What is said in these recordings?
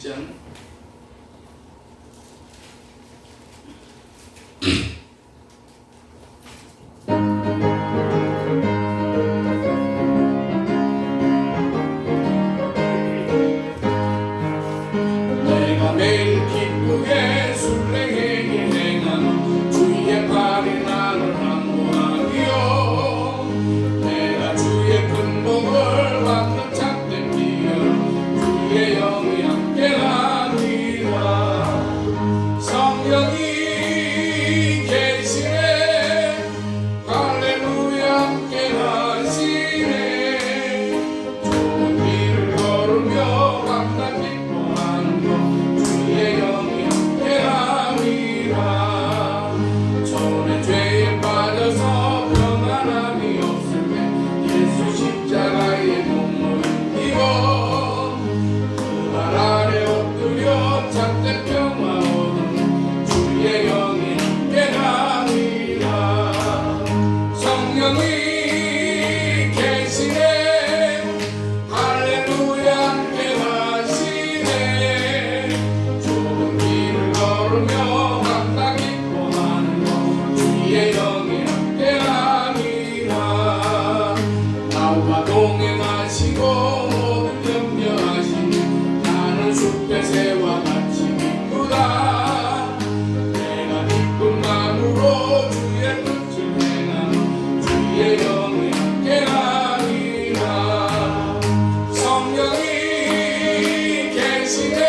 10장 내가 매일 기쁘게 순례하게 행하는 주의 발이 나를 안보하리요. 내가 주의 큰 복을 받는 참된 기여 주의 영이 함께하리라. 성령이 계시네 할렐루야 함께하시네. 좋은 길을 걸으며 감당 기뻐하는 것 주의 영이 함께하리라. 전에 죄에 빠져서 평안함이 없을 때 예수 십자가의 눈물을 흘리고 그 발 아래 엎드려 참된 평화 얻은 주의 영이 함께하리라. 성령이 계시네 할렐루야 함께하시네. 좋은 길을 걸으며 감당 기뻐하는 것 주의 영이 함께하리라. 나와 동행하시고 모든 염려하시니 나는 숲의 새와 같이 기쁘다. 내가 기쁜 마음으로 주의 뜻을 행하는 주의 영이 함께하리라. 성령이 계시네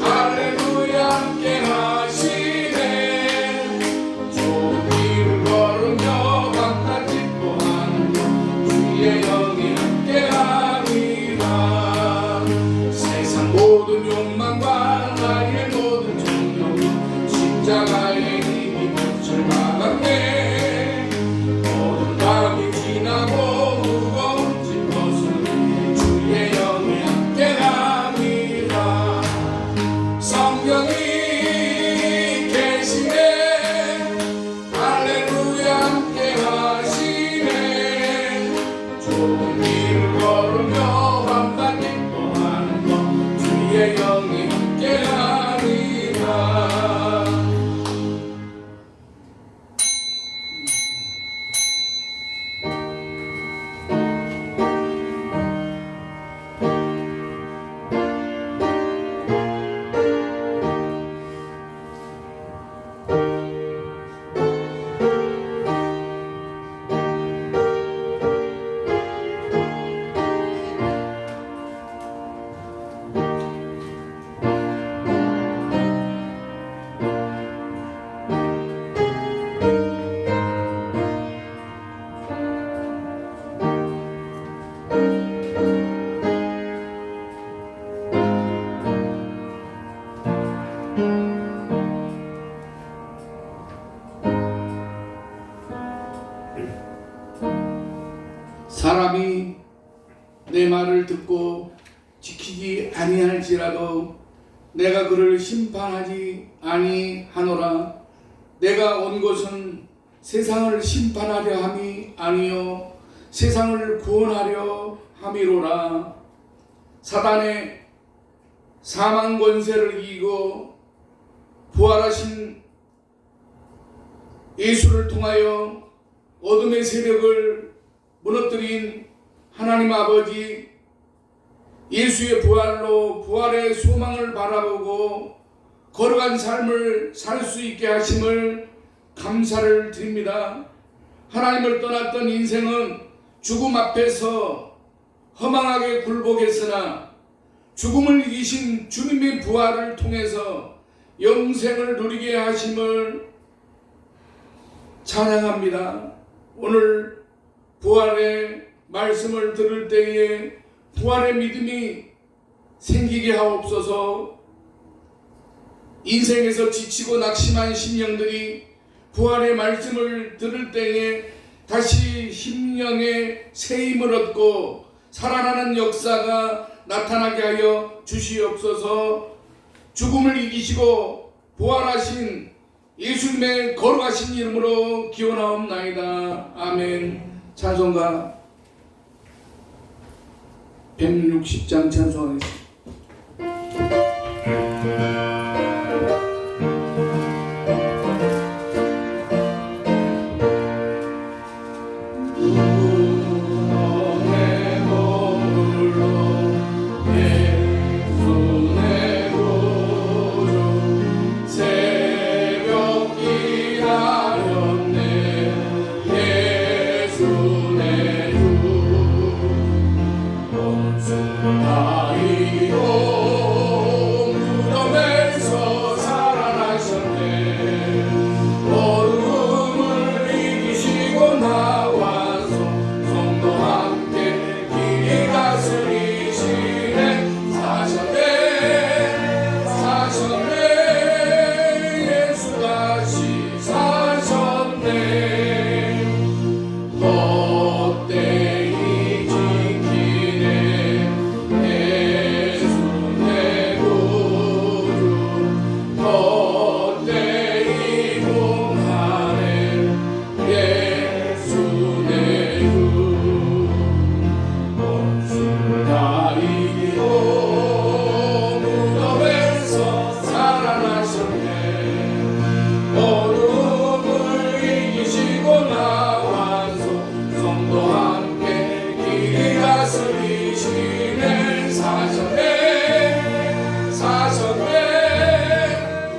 할렐루야 함께하시네. 좋은 길을 걸으며 감당 기뻐하는 것 주의 영이 함께하리라. 세상 모든 욕망과 나의 모든 정욕은 십자가의 힘이 빛을 받았네. 모든 밤이 지나고 무거운 짐 벗은 주의 영이 함께하리라. 성령이 계시네 할렐루야 함께하시네. 좋은 길을 걸으며 감당 기뻐하는 것 주의 영이 함께하리라. 사람이 내 말을 듣고 지키지 아니할지라도 내가 그를 심판하지 아니하노라. 내가 온 것은 세상을 심판하려 함이 아니요 세상을 구원하려 함이로라. 사단의 사망 권세를 이기고 부활하신 예수를 통하여 어둠의 세력을 무너뜨린 하나님 아버지, 예수의 부활로 부활의 소망을 바라보고 거룩한 삶을 살 수 있게 하심을 감사를 드립니다. 하나님을 떠났던 인생은 죽음 앞에서 허망하게 굴복했으나 죽음을 이기신 주님의 부활을 통해서 영생을 누리게 하심을 찬양합니다. 오늘 부활의 말씀을 들을 때에 부활의 믿음이 생기게 하옵소서. 인생에서 지치고 낙심한 심령들이 부활의 말씀을 들을 때에 다시 심령의 새 힘을 얻고 살아나는 역사가 나타나게 하여 주시옵소서. 죽음을 이기시고 부활하신 예수님의 거룩하신 이름으로 기원하옵나이다. 아멘. 찬송가 160장 찬송하겠습니다. 다 이고 무덤에서 살아나셨네. 어둠을 이기시고 나와서 성도 함께 길이 다스리시네. 사셨네 예수 다시 사셨네. 헛되이 지키네 예수 내 구주. 헛되이 공하네 예수 내 주. 원수 다 이기고 무덤에서 살아나셨네. 어둠을 이기시고 나와서 성도 함께 길이 다스리시네. 사셨네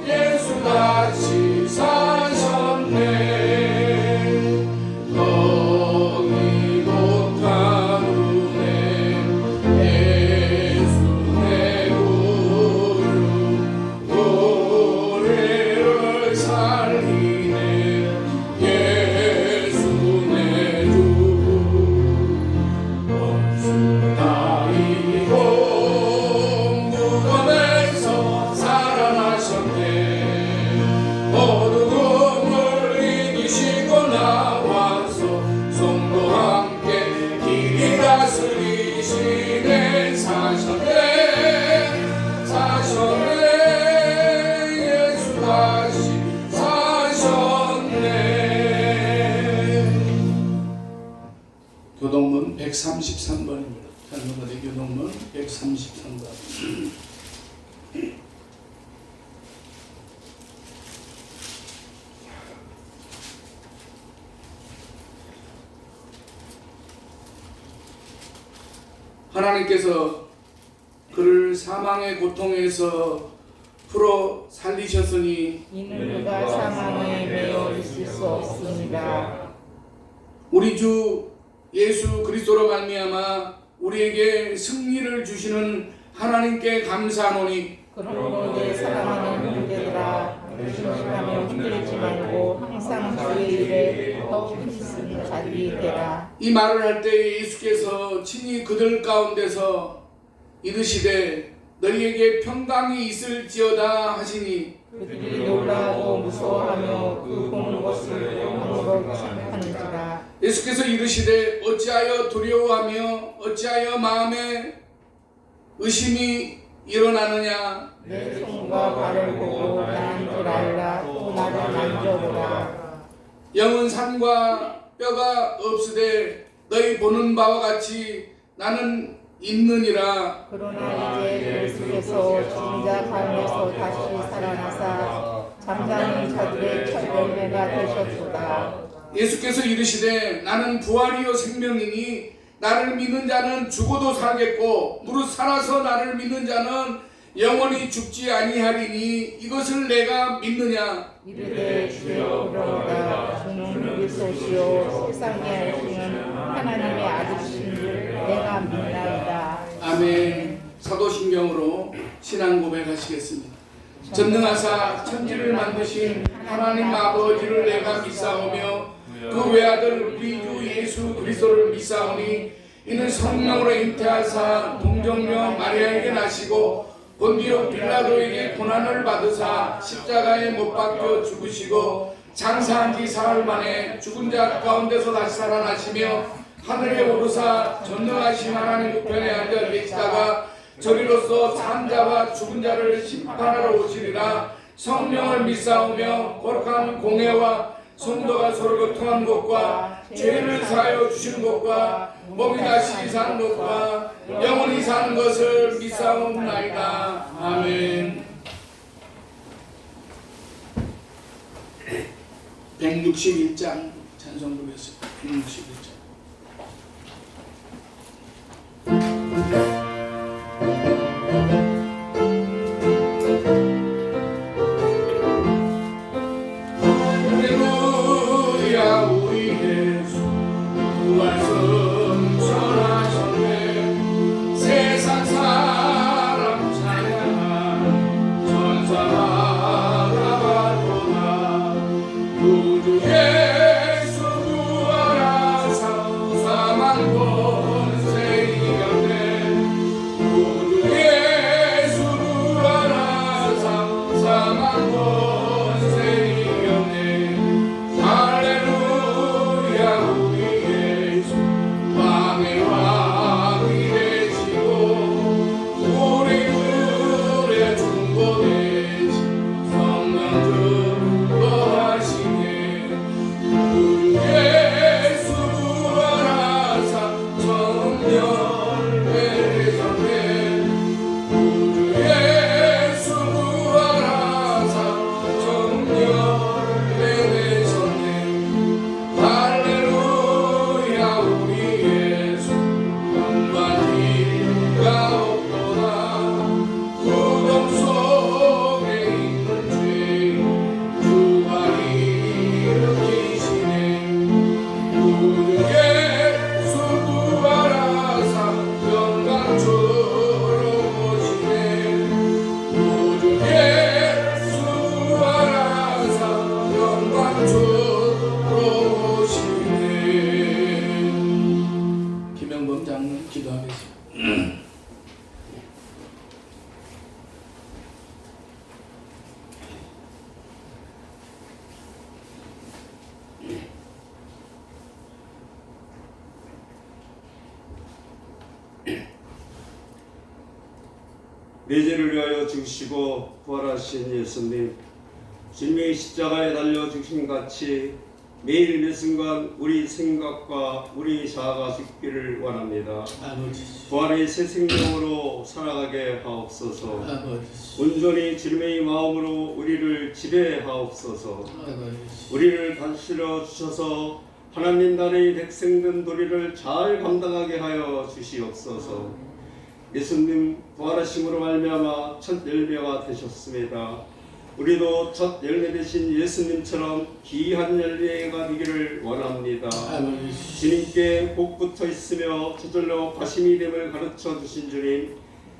예수 다시 사셨네. 너희 못하루네 예수 내 구주. 노래를 살리네 예수 내 주. 원수 다 이기고 무덤에서 살아나셨네. 어둠을 이기시고 나와서 성도 함께 길이 다스리시네. 사셨네 예수 다시 사셨네. 교동문 133번입니다. 할머니 교동문 133번. 하나님께서 그를 사망의 고통에서 풀어 살리셨으니 이는 그가 사망에 매여 있을 수 없습니다. 우리 주 예수 그리스도로 말미암아 우리에게 승리를 주시는 하나님께 감사하노니 그러므로 내 사랑하는 형제들아, 조심하며 흔들리지 말고 항상 주의 일에 더욱 힘쓰는 자들이 되라. 이 말을 할 때 예수께서 친히 그들 가운데서 이르시되 너희에게 평강이 있을지어다 하시니 그들이 놀라고 무서워하며 그 보는 것을 영광으로 생각하는지라. 예수께서 이르시되 어찌하여 두려워하며 어찌하여 마음에 의심이 일어나느냐. 내 손과 발을 보고 나는 줄 알라. 또 나를 만져보라. 영은 살과 뼈가 없으되 너희 보는 바와 같이 나는 있느니라. 그러나 이제 그리스도께서 죽은 자 가운데서 다시 살아나사 잠자는 자들의 첫 열매가 되셨도다. 예수께서 이르시되 나는 부활이요 생명이니 나를 믿는 자는 죽어도 살겠고 무릇 살아서 나를 믿는 자는 영원히 죽지 아니하리니 이것을 내가 믿느냐. 이르되 주여 그러오다. 주는 그리스도시요 세상에 오시는 하나님의 아들이신 줄 내가 믿나이다. 아멘. 사도신경으로 신앙 고백하시겠습니다. 전능하사 천지를 만드신 하나님 아버지를 내가 믿사오며 그 외아들 우리 주 예수 그리스도를 믿사오니 이는 성령으로 잉태하사 동정녀 마리아에게 나시고 본디오 빌라도에게 고난을 받으사 십자가에 못 박혀 죽으시고 장사한 지 사흘 만에 죽은 자 가운데서 다시 살아나시며 하늘에 오르사 전능하신 하나님 우편에 앉아 계시다가 저리로서 산 자와 죽은 자를 심판하러 오시리라. 성령을 믿사오며 거룩한 공회와 성도가 서로 교통한 것과 죄를 사하여 주시는 것과 몸이 다시 사는 것과 영원히 사는 것을 믿사옵나이다. 아멘. 161장 찬송 부르겠습니다. 161장. 부활 승천하셨네. 내 죄를 위하여 죽으시고 부활하신 예수님, 주님의 십자가에 달려 죽으신 같이 매일 매 순간 우리 생각과 우리 자아가 죽기를 원합니다. 아버지, 부활의 새 생명으로 살아가게 하옵소서. 아버지, 온전히 주님의 마음으로 우리를 지배하옵소서. 아버지, 우리를 다스려 주셔서 하나님 나라의 백성된 도리를 잘 감당하게 하여 주시옵소서. 예수님 부활하심으로 말미암아 첫 열매가 되셨습니다. 우리도 첫 열매 되신 예수님처럼 귀한 열매가 되기를 원합니다. 아버지, 주님께 꼭 붙어 있으며 저절로 가심이 됨을 가르쳐 주신 주님,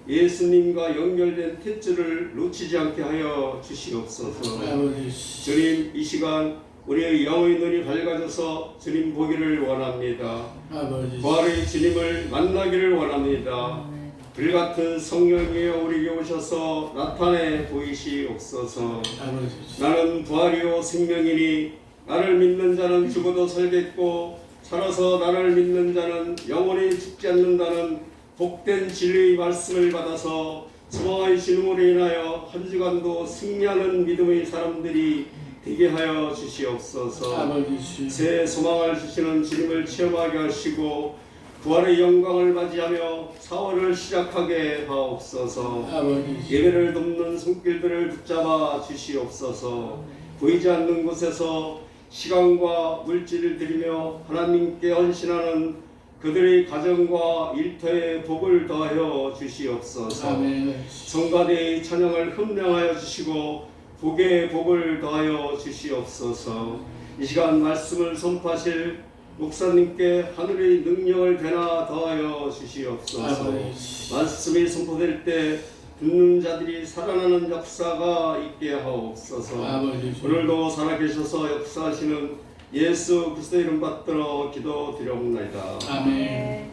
예수님과 연결된 탯줄을 놓치지 않게 하여 주시옵소서. 아버지, 주님, 이 시간 우리의 영의 눈이 밝아져서 주님 보기를 원합니다. 아버지, 부활의 주님을 만나기를 원합니다. 불같은 성령이여 우리에게 오셔서 나타내 보이시옵소서. 아버지, 나는 부활이요 생명이니 나를 믿는 자는 죽어도 살겠고 살아서 나를 믿는 자는 영원히 죽지 않는다는 복된 진리의 말씀을 받아서 소망의 신음으로 인하여 한 주간도 승리하는 믿음의 사람들이 되게 하여 주시옵소서. 아버지, 새 소망을 주시는 주님을 체험하게 하시고 부활의 영광을 맞이하며 사월을 시작하게 하옵소서. 아버지, 예배를 돕는 손길들을 붙잡아 주시옵소서. 보이지 않는 곳에서 시간과 물질을 드리며 하나님께 헌신하는 그들의 가정과 일터에 복을 더하여 주시옵소서. 아멘. 성가대의 찬양을 흠량하여 주시고 복에 복을 더하여 주시옵소서. 이 시간 말씀을 선포하실 목사님께 하늘의 능력을 되나 더하여 주시옵소서. 아버지, 말씀이 선포될 때 듣는 자들이 살아나는 역사가 있게 하옵소서. 아버지, 오늘도 살아계셔서 역사하시는 예수 그리스도 이름 받들어 기도드려옵나이다. 아멘.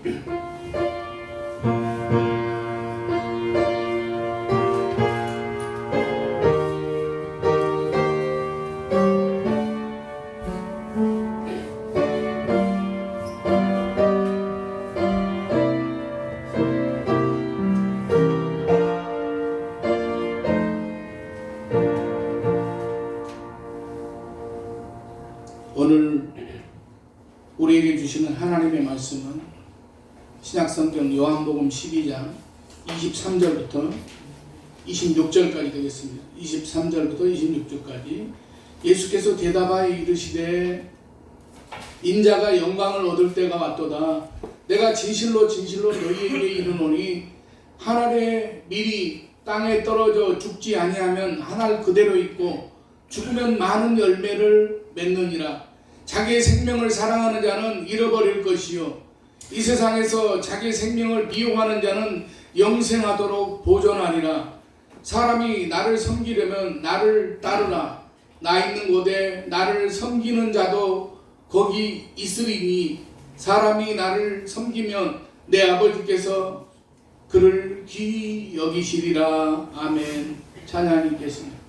오늘 우리에게 주시는 하나님의 말씀은 신약성경 요한복음 12장 23절부터 26절까지 되겠습니다. 23절부터 26절까지 예수께서 대답하여 이르시되 인자가 영광을 얻을 때가 왔도다. 내가 진실로 진실로 너희에게 이르노니 한 알에 밀이 땅에 떨어져 죽지 아니하면 한 알 그대로 있고 죽으면 많은 열매를 맺느니라. 자기의 생명을 사랑하는 자는 잃어버릴 것이요 이 세상에서 자기의 생명을 미워하는 자는 영생하도록 보존하리라. 사람이 나를 섬기려면 나를 따르라. 나 있는 곳에 나를 섬기는 자도 거기 있으리니 사람이 나를 섬기면 내 아버지께서 그를 귀히 여기시리라. 아멘. 찬양이 있겠습니다.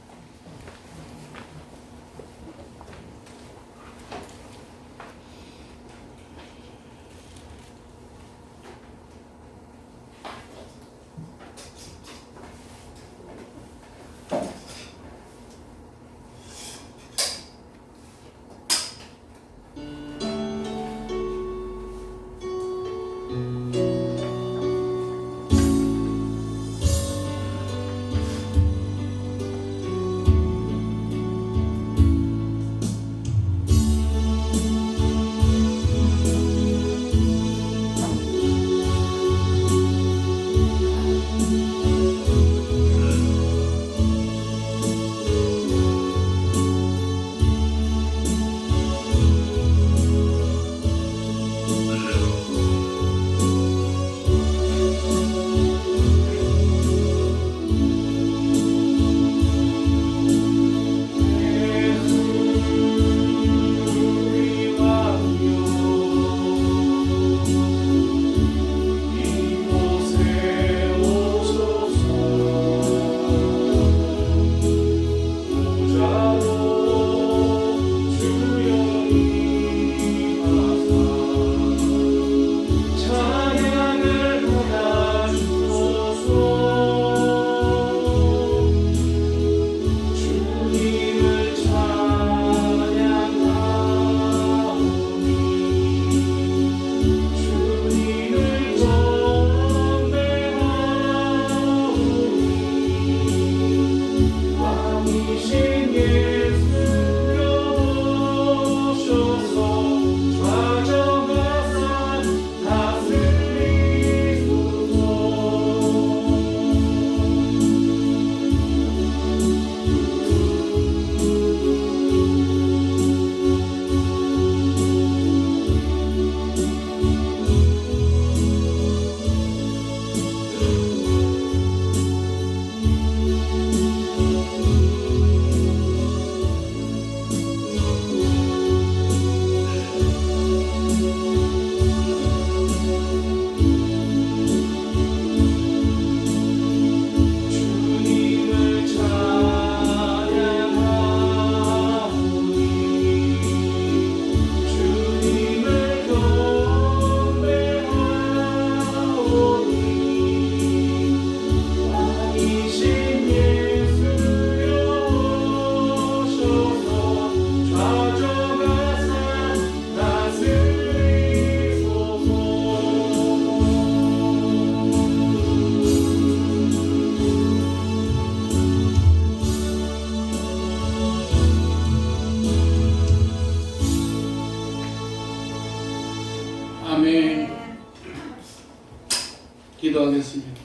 기도하겠습니다.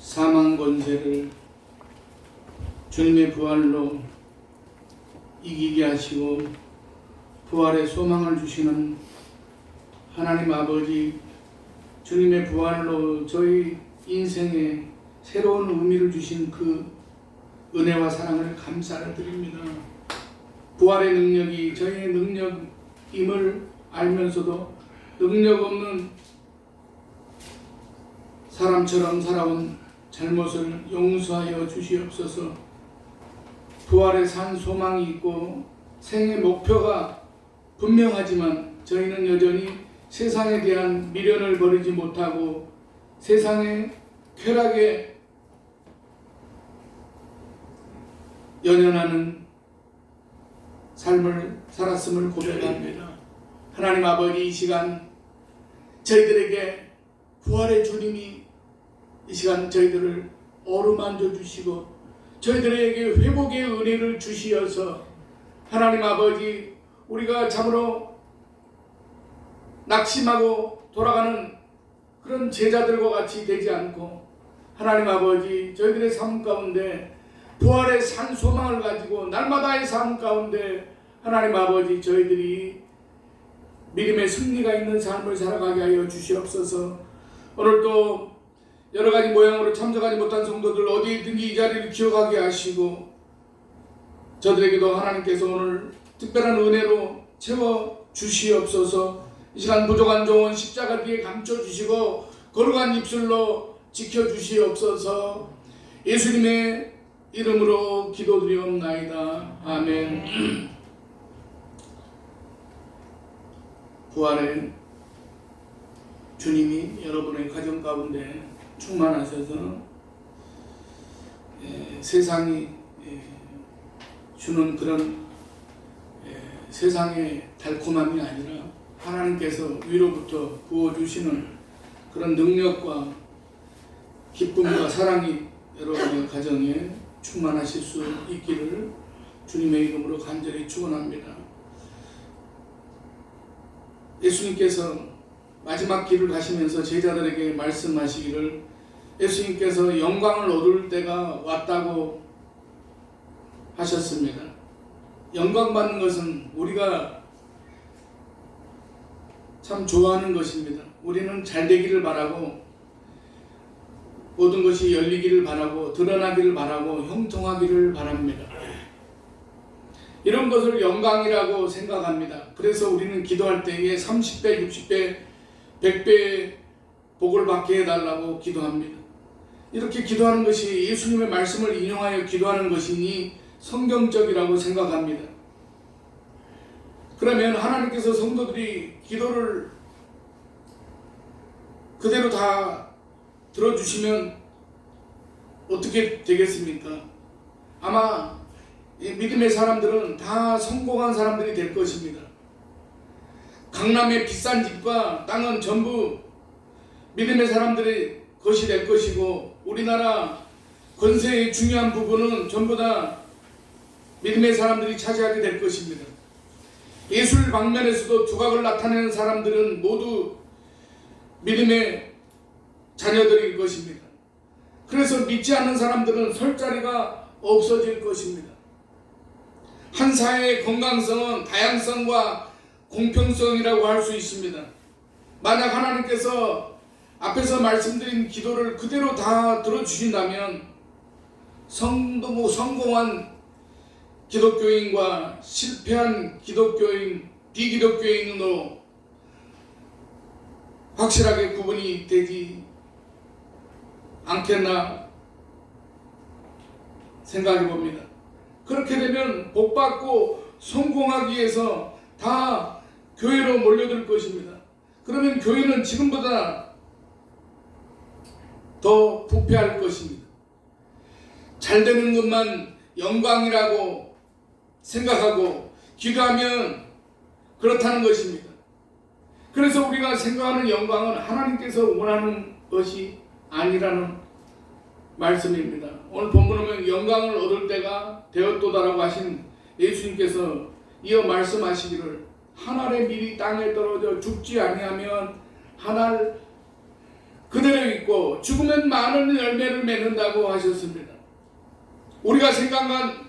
사망 권세를 주님의 부활로 이기게 하시고 부활의 소망을 주시는 하나님 아버지, 주님의 부활로 저희 인생에 새로운 의미를 주신 그 은혜와 사랑을 감사를 드립니다. 부활의 능력이 저희의 능력임을 알면서도 능력 없는 사람처럼 살아온 잘못을 용서하여 주시옵소서. 부활에 산 소망이 있고 생의 목표가 분명하지만 저희는 여전히 세상에 대한 미련을 버리지 못하고 세상의 쾌락에 연연하는 삶을 살았음을 고백합니다. 하나님 아버지, 이 시간 저희들에게 부활의 주님이 이 시간 저희들을 어루만져 주시고 저희들에게 회복의 은혜를 주시어서 하나님 아버지, 우리가 참으로 낙심하고 돌아가는 그런 제자들과 같이 되지 않고 하나님 아버지, 저희들의 삶 가운데 부활의 산 소망을 가지고 날마다의 삶 가운데 하나님 아버지, 저희들이 믿음의 승리가 있는 삶을 살아가게 하여 주시옵소서. 오늘도 여러가지 모양으로 참석하지 못한 성도들 어디에 있든지 이 자리를 기억하게 하시고 저들에게도 하나님께서 오늘 특별한 은혜로 채워 주시옵소서. 이 시간 부족한 종은 십자가 뒤에 감춰주시고 거룩한 입술로 지켜주시옵소서. 예수님의 이름으로 기도드리옵나이다. 아멘. 부활의 주님이 여러분의 가정 가운데 충만하셔서 세상이 주는 그런 세상의 달콤함이 아니라 하나님께서 위로부터 부어주시는 그런 능력과 기쁨과 사랑이 여러분의 가정에 충만하실 수 있기를 주님의 이름으로 간절히 축원합니다. 예수님께서 마지막 길을 가시면서 제자들에게 말씀하시기를 예수님께서 영광을 얻을 때가 왔다고 하셨습니다. 영광 받는 것은 우리가 참 좋아하는 것입니다. 우리는 잘 되기를 바라고 모든 것이 열리기를 바라고 드러나기를 바라고 형통하기를 바랍니다. 이런 것을 영광이라고 생각합니다. 그래서 우리는 기도할 때에 30배, 60배, 100배의 복을 받게 해달라고 기도합니다. 이렇게 기도하는 것이 예수님의 말씀을 인용하여 기도하는 것이니 성경적이라고 생각합니다. 그러면 하나님께서 성도들이 기도를 그대로 다 들어주시면 어떻게 되겠습니까? 아마 믿음의 사람들은 다 성공한 사람들이 될 것입니다. 강남의 비싼 집과 땅은 전부 믿음의 사람들의 것이 될 것이고 우리나라 권세의 중요한 부분은 전부 다 믿음의 사람들이 차지하게 될 것입니다. 예술 방면에서도 두각을 나타내는 사람들은 모두 믿음의 자녀들일 것입니다. 그래서 믿지 않는 사람들은 설 자리가 없어질 것입니다. 한 사회의 건강성은 다양성과 공평성이라고 할 수 있습니다. 만약 하나님께서 앞에서 말씀드린 기도를 그대로 다 들어주신다면 성공한 기독교인과 실패한 기독교인, 비기독교인으로 확실하게 구분이 되지 않겠나 생각해 봅니다. 그렇게 되면 복받고 성공하기 위해서 다 교회로 몰려들 것입니다. 그러면 교회는 지금보다 더 부패할 것입니다. 잘 되는 것만 영광이라고 생각하고 기도하면 그렇다는 것입니다. 그래서 우리가 생각하는 영광은 하나님께서 원하는 것이 아니라는 말씀입니다. 오늘 본문에 보면 영광을 얻을 때가 되었도다라고 하신 예수님께서 이어 말씀하시기를 한 알의 밀이 땅에 떨어져 죽지 아니하면 한 알 그대로 있고 죽으면 많은 열매를 맺는다고 하셨습니다. 우리가 생각한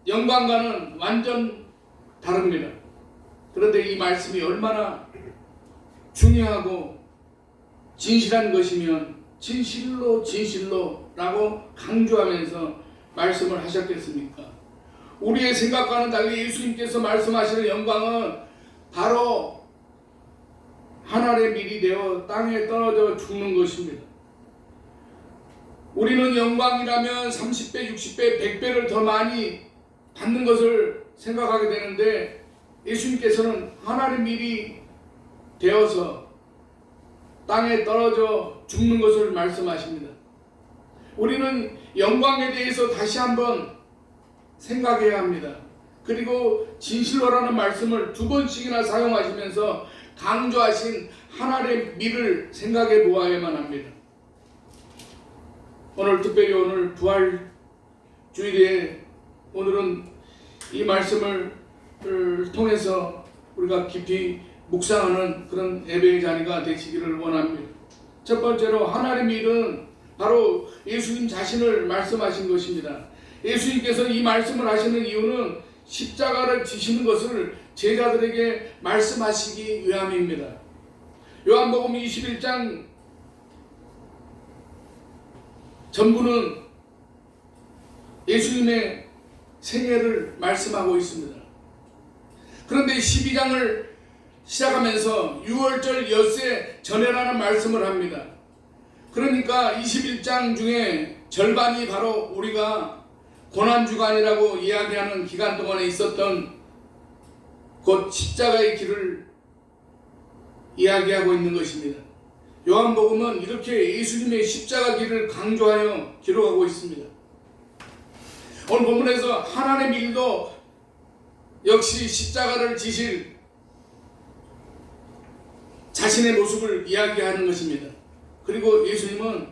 영광과는 완전 다릅니다. 그런데 이 말씀이 얼마나 중요하고 진실한 것이면 진실로 진실로라고 강조하면서 말씀을 하셨겠습니까? 우리의 생각과는 달리 예수님께서 말씀하시는 영광은 바로 한 알의 밀이 되어 땅에 떨어져 죽는 것입니다. 우리는 영광이라면 30배, 60배, 100배를 더 많이 받는 것을 생각하게 되는데 예수님께서는 한 알의 밀이 되어서 땅에 떨어져 죽는 것을 말씀하십니다. 우리는 영광에 대해서 다시 한번 생각해야 합니다. 그리고 진실로라는 말씀을 2번씩이나 사용하시면서 강조하신 한 알의 밀을 생각해 보아야만 합니다. 오늘 특별히 오늘 부활주일에 오늘은 이 말씀을 통해서 우리가 깊이 묵상하는 그런 예배의 자리가 되시기를 원합니다. 첫 번째로 한 알의 밀은 바로 예수님 자신을 말씀하신 것입니다. 예수님께서 이 말씀을 하시는 이유는 십자가를 지시는 것을 제자들에게 말씀하시기 위함입니다. 요한복음 21장 전부는 예수님의 생애를 말씀하고 있습니다. 그런데 12장을 시작하면서 6월절 엿새 전해라는 말씀을 합니다. 그러니까 21장 중에 절반이 바로 우리가 고난주간이라고 이야기하는 기간 동안에 있었던 곧 십자가의 길을 이야기하고 있는 것입니다. 요한복음은 이렇게 예수님의 십자가 길을 강조하여 기록하고 있습니다. 오늘 본문에서 하나님의 밀도 역시 십자가를 지실 자신의 모습을 이야기하는 것입니다. 그리고 예수님은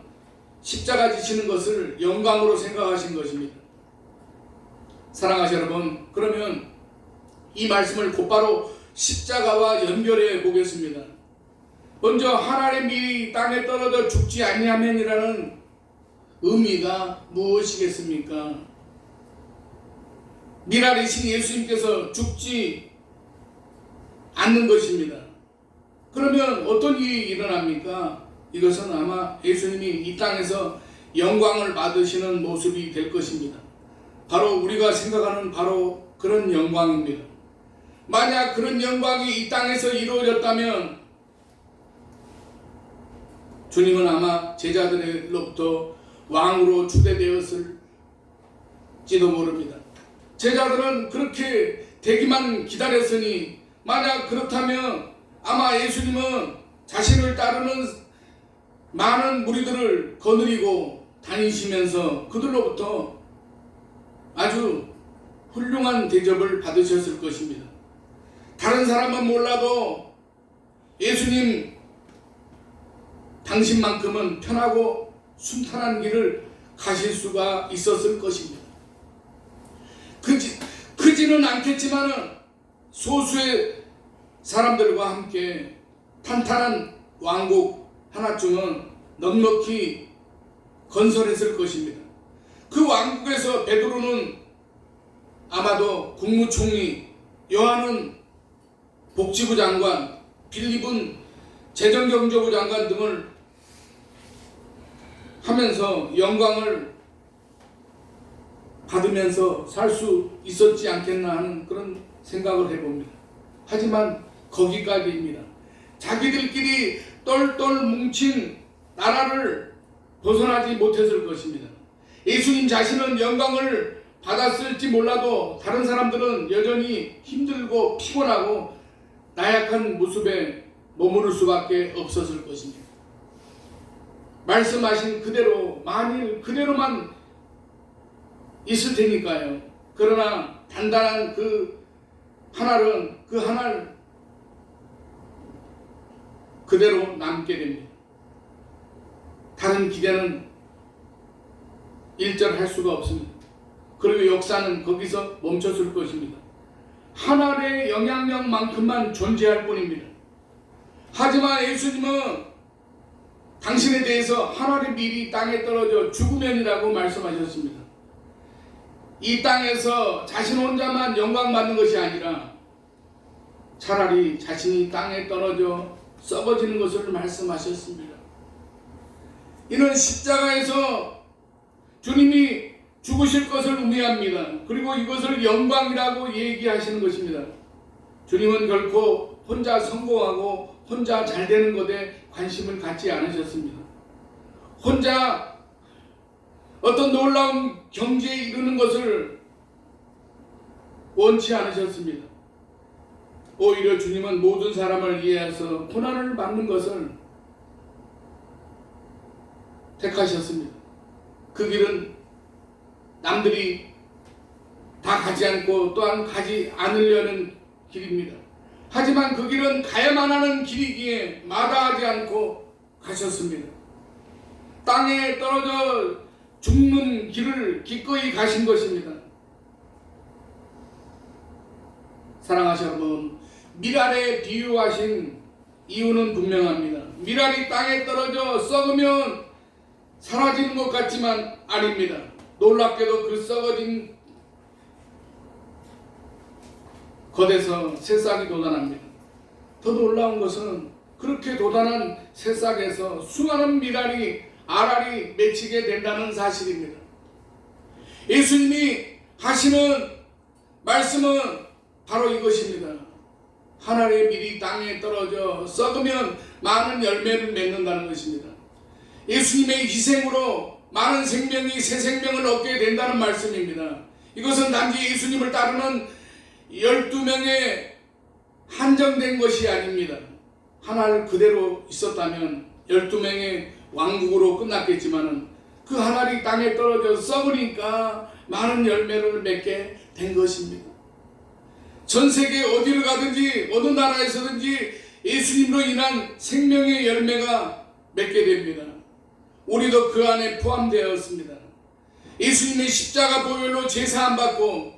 십자가 지시는 것을 영광으로 생각하신 것입니다. 사랑하시는 여러분, 그러면 이 말씀을 곧바로 십자가와 연결해 보겠습니다. 먼저 하나님의 밀이 땅에 떨어져 죽지 아니하면이라는 의미가 무엇이겠습니까? 밀알이신 예수님께서 죽지 않는 것입니다. 그러면 어떤 일이 일어납니까? 이것은 아마 예수님이 이 땅에서 영광을 받으시는 모습이 될 것입니다. 바로 우리가 생각하는 바로 그런 영광입니다. 만약 그런 영광이 이 땅에서 이루어졌다면 주님은 아마 제자들로부터 왕으로 추대되었을지도 모릅니다. 제자들은 그렇게 되기만 기다렸으니 만약 그렇다면 아마 예수님은 자신을 따르는 많은 무리들을 거느리고 다니시면서 그들로부터 아주 훌륭한 대접을 받으셨을 것입니다. 다른 사람은 몰라도 예수님 당신만큼은 편하고 순탄한 길을 가실 수가 있었을 것입니다. 크지는 않겠지만 소수의 사람들과 함께 탄탄한 왕국 하나쯤은 넉넉히 건설했을 것입니다. 그 왕국에서 베드로는 아마도 국무총리, 요한은 복지부 장관, 빌립은 재정경제부 장관 등을 하면서 영광을 받으면서 살 수 있었지 않겠나 하는 그런 생각을 해봅니다. 하지만 거기까지입니다. 자기들끼리 똘똘 뭉친 나라를 벗어나지 못했을 것입니다. 예수님 자신은 영광을 받았을지 몰라도 다른 사람들은 여전히 힘들고 피곤하고 나약한 모습에 머무를 수밖에 없었을 것입니다. 말씀하신 그대로 만일 그대로만 있을 테니까요. 그러나 단단한 그 하나는 그 하나를 그대로 남게 됩니다. 다른 기대는 일절할 수가 없습니다. 그리고 역사는 거기서 멈췄을 것입니다. 하늘의 영향력만큼만 존재할 뿐입니다. 하지만 예수님은 당신에 대해서 하늘의 밀이 땅에 떨어져 죽으면이라고 말씀하셨습니다. 이 땅에서 자신 혼자만 영광받는 것이 아니라 차라리 자신이 땅에 떨어져 썩어지는 것을 말씀하셨습니다. 이는 십자가에서 주님이 죽으실 것을 의미합니다. 그리고 이것을 영광이라고 얘기하시는 것입니다. 주님은 결코 혼자 성공하고 혼자 잘 되는 것에 관심을 갖지 않으셨습니다. 혼자 어떤 놀라운 경지에 이르는 것을 원치 않으셨습니다. 오히려 주님은 모든 사람을 위해서 고난을 받는 것을 택하셨습니다. 그 길은 남들이 다 가지 않고 또한 가지 않으려는 길입니다. 하지만 그 길은 가야만 하는 길이기에 마다하지 않고 가셨습니다. 땅에 떨어져 죽는 길을 기꺼이 가신 것입니다. 사랑하신 여러분, 밀알에 비유하신 이유는 분명합니다. 밀알이 땅에 떨어져 썩으면 사라지는 것 같지만 아닙니다. 놀랍게도 그 썩어진 겉에서 새싹이 돋아납니다. 더 놀라운 것은 그렇게 돋아난 새싹에서 수많은 밀알이 알알이 맺히게 된다는 사실입니다. 예수님이 하시는 말씀은 바로 이것입니다. 하늘의 밀이 땅에 떨어져 썩으면 많은 열매를 맺는다는 것입니다. 예수님의 희생으로 많은 생명이 새 생명을 얻게 된다는 말씀입니다. 이것은 단지 예수님을 따르는 12명에 한정된 것이 아닙니다. 하나를 그대로 있었다면 12명의 왕국으로 끝났겠지만 그 하나리 땅에 떨어져 썩으니까 많은 열매를 맺게 된 것입니다. 전 세계 어디를 가든지 어느 나라에서든지 예수님으로 인한 생명의 열매가 맺게 됩니다. 우리도 그 안에 포함되었습니다. 예수님의 십자가 보혈로 제사함 받고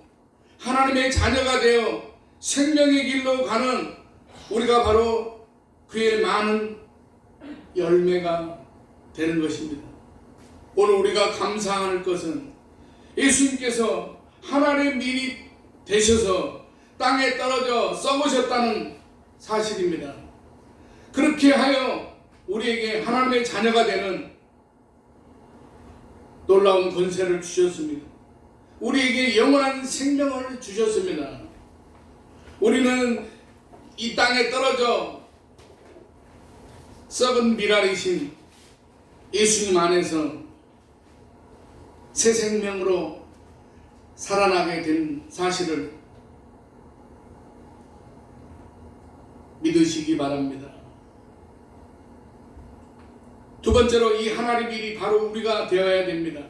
하나님의 자녀가 되어 생명의 길로 가는 우리가 바로 그의 많은 열매가 되는 것입니다. 오늘 우리가 감사할 것은 예수님께서 하나님의 밀이 되셔서 땅에 떨어져 썩으셨다는 사실입니다. 그렇게 하여 우리에게 하나님의 자녀가 되는 놀라운 권세를 주셨습니다. 우리에게 영원한 생명을 주셨습니다. 우리는 이 땅에 떨어져 썩은 밀알이신 예수님 안에서 새 생명으로 살아나게 된 사실을 믿으시기 바랍니다. 두 번째로 이 하나의 밀이 바로 우리가 되어야 됩니다.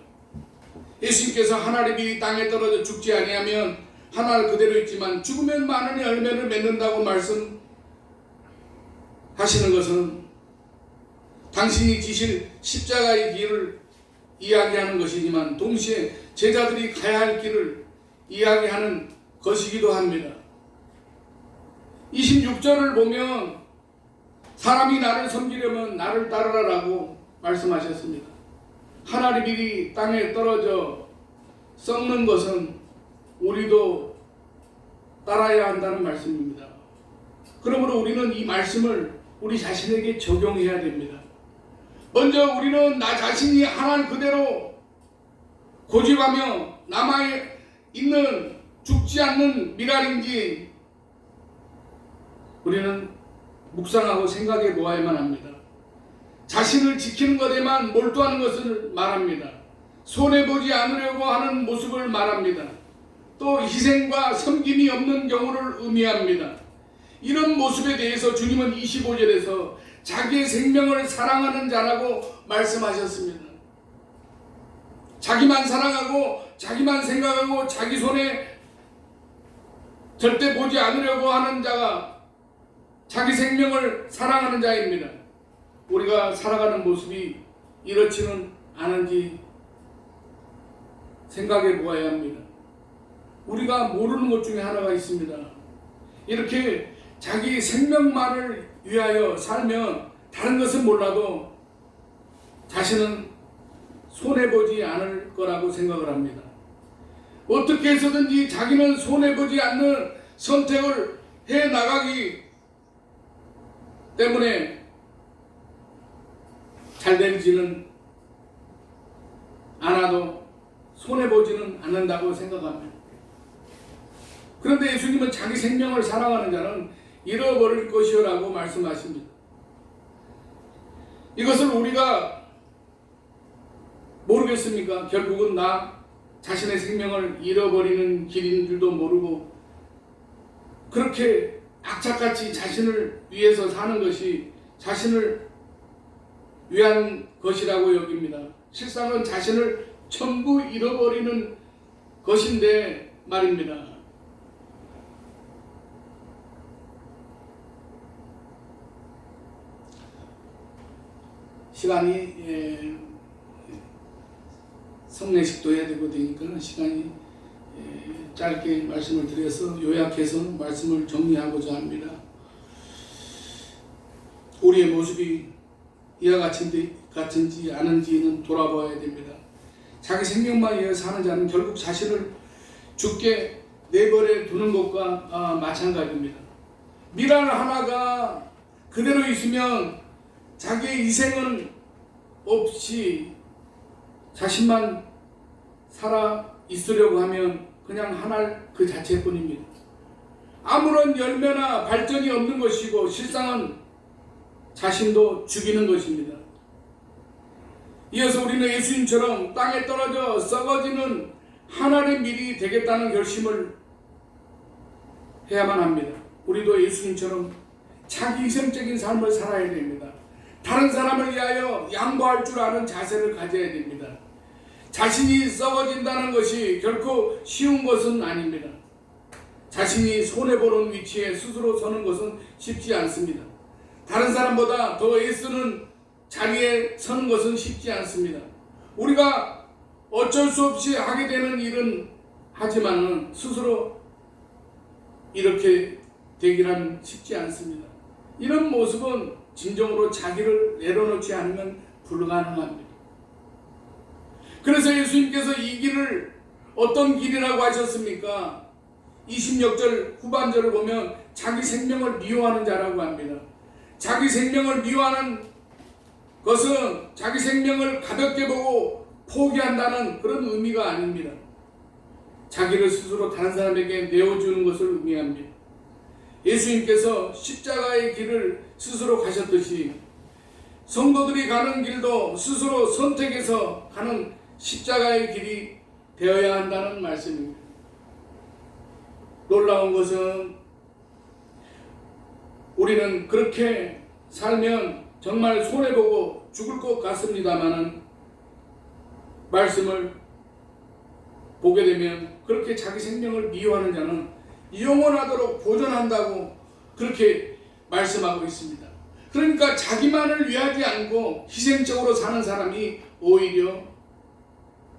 예수님께서 하나의 밀이 땅에 떨어져 죽지 아니하면 하나를 그대로 있지만 죽으면 많은 열매를 맺는다고 말씀하시는 것은 당신이 지실 십자가의 길을 이야기하는 것이지만 동시에 제자들이 가야 할 길을 이야기하는 것이기도 합니다. 26절을 보면 사람이 나를 섬기려면 나를 따르라라고 말씀하셨습니다. 하나의 밀이 땅에 떨어져 썩는 것은 우리도 따라야 한다는 말씀입니다. 그러므로 우리는 이 말씀을 우리 자신에게 적용해야 됩니다. 먼저 우리는 나 자신이 하나님 그대로 고집하며 남아있는 죽지 않는 밀알인지 우리는 묵상하고 생각해 보아야만 합니다. 자신을 지키는 것에만 몰두하는 것을 말합니다. 손해보지 않으려고 하는 모습을 말합니다. 또 희생과 섬김이 없는 경우를 의미합니다. 이런 모습에 대해서 주님은 25절에서 자기의 생명을 사랑하는 자라고 말씀하셨습니다. 자기만 사랑하고 자기만 생각하고 자기 손에 절대 보지 않으려고 하는 자가 자기 생명을 사랑하는 자입니다. 우리가 살아가는 모습이 이렇지는 않은지 생각해 보아야 합니다. 우리가 모르는 것 중에 하나가 있습니다. 이렇게 자기 생명만을 위하여 살면 다른 것은 몰라도 자신은 손해보지 않을 거라고 생각을 합니다. 어떻게 해서든지 자기는 손해보지 않는 선택을 해 나가기 때문에 잘 되지는 않아도 손해보지는 않는다고 생각합니다. 그런데 예수님은 자기 생명을 사랑하는 자는 잃어버릴 것이라고 말씀하십니다. 이것을 우리가 모르겠습니까? 결국은 나 자신의 생명을 잃어버리는 길인 줄도 모르고 그렇게 악착같이 자신을 위해서 사는 것이 자신을 위한 것이라고 여깁니다. 실상은 자신을 전부 잃어버리는 것인데 말입니다. 시간이 성례식도 해야 되고 되니까 시간이 짧게 말씀을 드려서 요약해서 말씀을 정리하고자 합니다. 우리의 모습이 이와 같은지 아닌지는 돌아봐야 됩니다. 자기 생명만 위해 사는 자는 결국 자신을 죽게 내버려 두는 것과 마찬가지입니다. 미랄 하나가 그대로 있으면 자기의 희생은 없이 자신만 살아 있으려고 하면 그냥 하나 그 자체뿐입니다. 아무런 열매나 발전이 없는 것이고 실상은 자신도 죽이는 것입니다. 이어서 우리는 예수님처럼 땅에 떨어져 썩어지는 하나의 밀이 되겠다는 결심을 해야만 합니다. 우리도 예수님처럼 자기 희생적인 삶을 살아야 됩니다. 다른 사람을 위하여 양보할 줄 아는 자세를 가져야 됩니다. 자신이 썩어진다는 것이 결코 쉬운 것은 아닙니다. 자신이 손해보는 위치에 스스로 서는 것은 쉽지 않습니다. 다른 사람보다 더 애쓰는 자리에 서는 것은 쉽지 않습니다. 우리가 어쩔 수 없이 하게 되는 일은 하지만은 스스로 이렇게 되기란 쉽지 않습니다. 이런 모습은 진정으로 자기를 내려놓지 않으면 불가능합니다. 그래서 예수님께서 이 길을 어떤 길이라고 하셨습니까? 20절 후반절을 보면 자기 생명을 미워하는 자라고 합니다. 자기 생명을 미워하는 것은 자기 생명을 가볍게 보고 포기한다는 그런 의미가 아닙니다. 자기를 스스로 다른 사람에게 내어주는 것을 의미합니다. 예수님께서 십자가의 길을 스스로 가셨듯이 성도들이 가는 길도 스스로 선택해서 가는 십자가의 길이 되어야 한다는 말씀입니다. 놀라운 것은 우리는 그렇게 살면 정말 손해보고 죽을 것 같습니다마는 말씀을 보게 되면 그렇게 자기 생명을 미워하는 자는 영원하도록 보존한다고 그렇게 말씀하고 있습니다. 그러니까 자기만을 위하지 않고 희생적으로 사는 사람이 오히려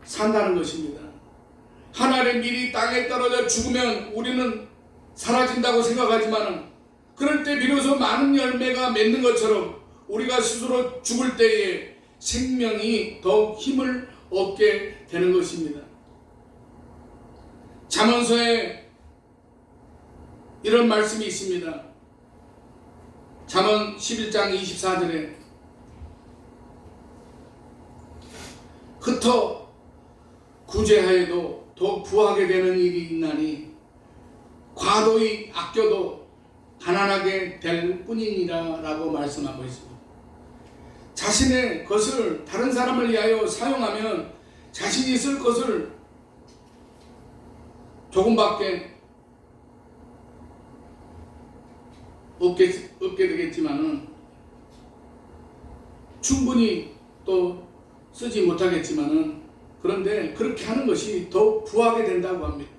산다는 것입니다. 하나의 밀이 땅에 떨어져 죽으면 우리는 사라진다고 생각하지만 그럴 때 비로소 많은 열매가 맺는 것처럼 우리가 스스로 죽을 때에 생명이 더욱 힘을 얻게 되는 것입니다. 잠언서에 이런 말씀이 있습니다. 잠언 11장 24절에 흩어 구제하여도 더욱 부하게 되는 일이 있나니 과도히 아껴도 가난하게 될 뿐이니라 라고 말씀하고 있습니다. 자신의 것을 다른 사람을 위하여 사용하면 자신이 쓸 것을 조금밖에 얻게 되겠지만은 충분히 또 쓰지 못하겠지만은 그런데 그렇게 하는 것이 더욱 부하게 된다고 합니다.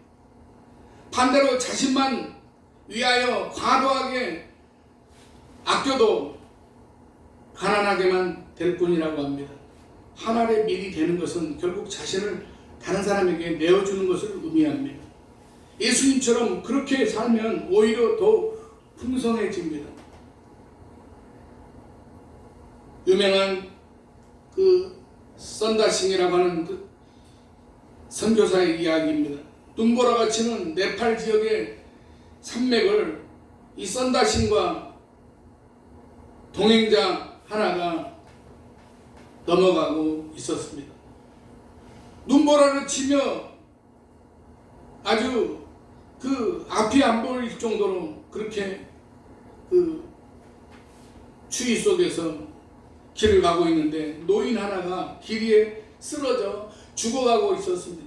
반대로 자신만 위하여 과도하게 아껴도 가난하게만 될 뿐이라고 합니다. 하나의 밀이 되는 것은 결국 자신을 다른 사람에게 내어주는 것을 의미합니다. 예수님처럼 그렇게 살면 오히려 더 풍성해집니다. 유명한 그 썬다싱이라고 하는 그 선교사의 이야기입니다. 눈보라가 치는 네팔 지역의 산맥을 이 썬다싱과 동행자 하나가 넘어가고 있었습니다. 눈보라를 치며 아주 그 앞이 안 보일 정도로 그렇게 그 추위 속에서 길을 가고 있는데 노인 하나가 길 위에 쓰러져 죽어가고 있었습니다.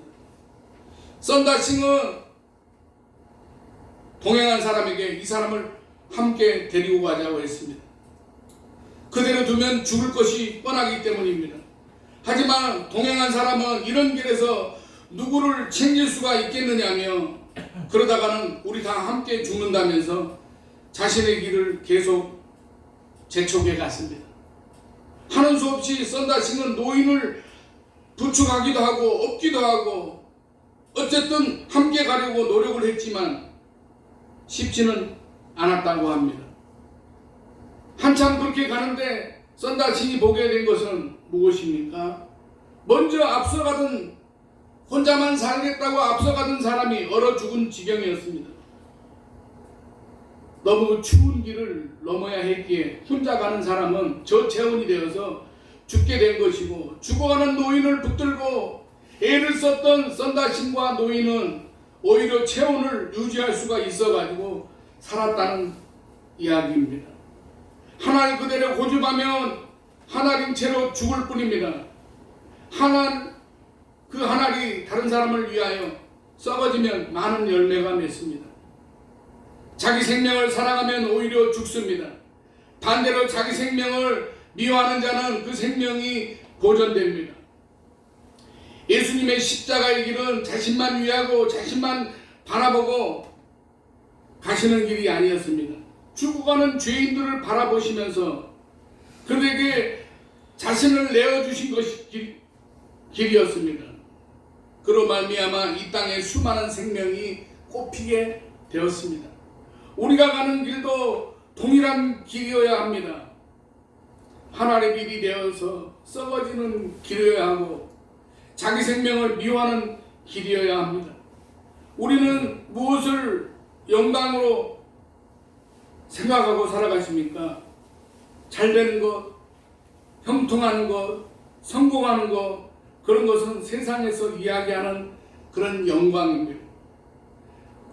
썬다싱은 동행한 사람에게 이 사람을 함께 데리고 가자고 했습니다. 그대로 두면 죽을 것이 뻔하기 때문입니다. 하지만 동행한 사람은 이런 길에서 누구를 챙길 수가 있겠느냐며 그러다가는 우리 다 함께 죽는다면서 자신의 길을 계속 재촉해 갔습니다. 하는 수 없이 썬다싱은 노인을 부축하기도 하고 업기도 하고 어쨌든 함께 가려고 노력을 했지만 쉽지는 않았다고 합니다. 한참 그렇게 가는데 썬다싱이 보게 된 것은 무엇입니까? 먼저 앞서가던 혼자만 살겠다고 앞서가던 사람이 얼어 죽은 지경이었습니다. 너무 추운 길을 넘어야 했기에 혼자 가는 사람은 저체온이 되어서 죽게 된 것이고 죽어가는 노인을 붙들고 애를 썼던 썬다싱과 노인은 오히려 체온을 유지할 수가 있어가지고 살았다는 이야기입니다. 하나를 그대로 고집하면 하나님 채로 죽을 뿐입니다. 그 하나리 다른 사람을 위하여 썩어지면 많은 열매가 맺습니다. 자기 생명을 사랑하면 오히려 죽습니다. 반대로 자기 생명을 미워하는 자는 그 생명이 보존됩니다. 예수님의 십자가의 길은 자신만 위하고 자신만 바라보고 가시는 길이 아니었습니다. 죽어가는 죄인들을 바라보시면서 그들에게 자신을 내어주신 것이 길이었습니다. 그로 말미암아 이 땅에 수많은 생명이 꽃피게 되었습니다. 우리가 가는 길도 동일한 길이어야 합니다. 하나님의 길이 되어서 썩어지는 길이어야 하고 자기 생명을 미워하는 길이어야 합니다. 우리는 무엇을 영광으로 생각하고 살아가십니까? 잘 되는 것, 형통하는 것, 성공하는 것, 그런 것은 세상에서 이야기하는 그런 영광입니다.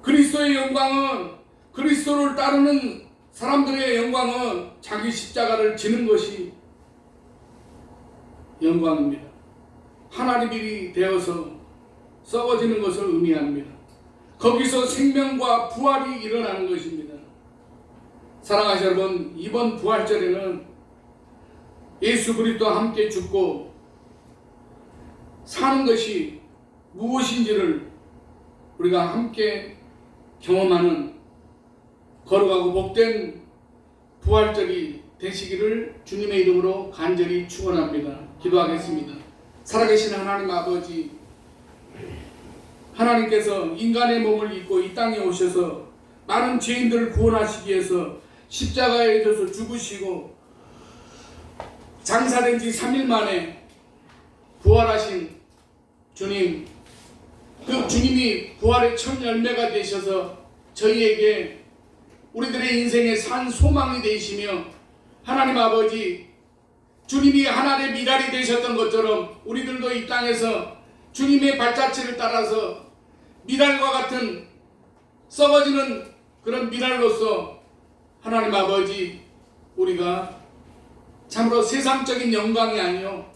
그리스도의 영광은, 그리스도를 따르는 사람들의 영광은 자기 십자가를 지는 것이 영광입니다. 하나님이 되어서 썩어지는 것을 의미합니다. 거기서 생명과 부활이 일어나는 것입니다. 사랑하시는 여러분, 이번 부활절에는 예수 그리스도와 함께 죽고 사는 것이 무엇인지를 우리가 함께 경험하는 거룩하고 복된 부활절이 되시기를 주님의 이름으로 간절히 축원합니다. 기도하겠습니다. 살아계신 하나님 아버지, 하나님께서 인간의 몸을 입고 이 땅에 오셔서 많은 죄인들을 구원하시기 위해서 십자가에 져서 죽으시고 장사된 지 3일 만에 부활하신 주님, 그 주님이 부활의 첫 열매가 되셔서 저희에게 우리들의 인생의 산 소망이 되시며 하나님 아버지, 주님이 하나님의 미랄이 되셨던 것처럼 우리들도 이 땅에서 주님의 발자취를 따라서 미랄과 같은 썩어지는 그런 미랄로서 하나님 아버지, 우리가 참으로 세상적인 영광이 아니요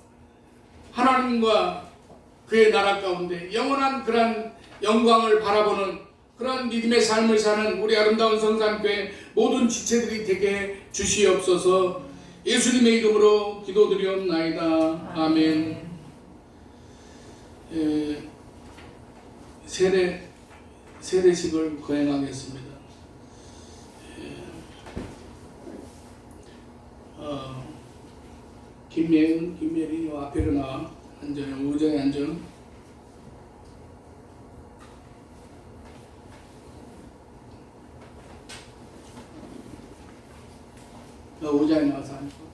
하나님과 그의 나라 가운데 영원한 그런 영광을 바라보는 그런 믿음의 삶을 사는 우리 아름다운 성산교회 모든 지체들이 되게 주시옵소서. 예수님의 이름으로 기도드리옵나이다. 아멘. 세례식을 거행하겠습니다. 김예린 앞에로 나와 앉아요. 의자에 앉아. 너 의자에 나와서 앉고.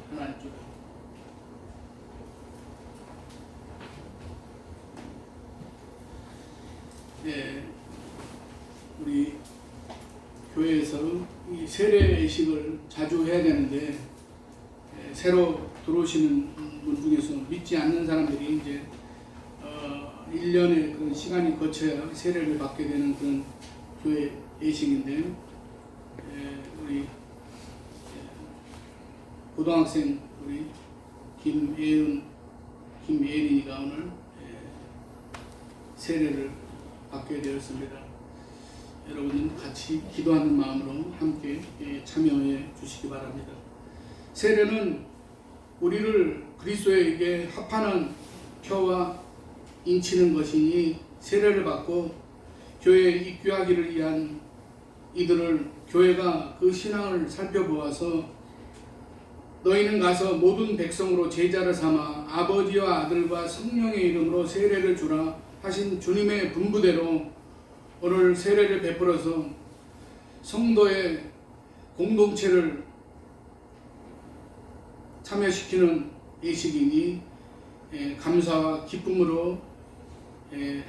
하나님 쪽. 네, 우리 교회에서 이 세례 예식을 자주 해야 되는데 새로 들어오시는 분 중에서 믿지 않는 사람들이 이제 1년의 그런 시간이 거쳐야 세례를 받게 되는 그런 교회 예식인데 우리 고등학생 우리 김예린이가 오늘 세례를 받게 되었습니다. 여러분 같이 기도하는 마음으로 함께 참여해 주시기 바랍니다. 세례는 우리를 그리스도에게 합하는 표와 인치는 것이니 세례를 받고 교회에 입교하기를 위한 이들을 교회가 그 신앙을 살펴보아서 너희는 가서 모든 백성으로 제자를 삼아 아버지와 아들과 성령의 이름으로 세례를 주라 하신 주님의 분부대로 오늘 세례를 베풀어서 성도의 공동체를 참여시키는 예식이니 감사와 기쁨으로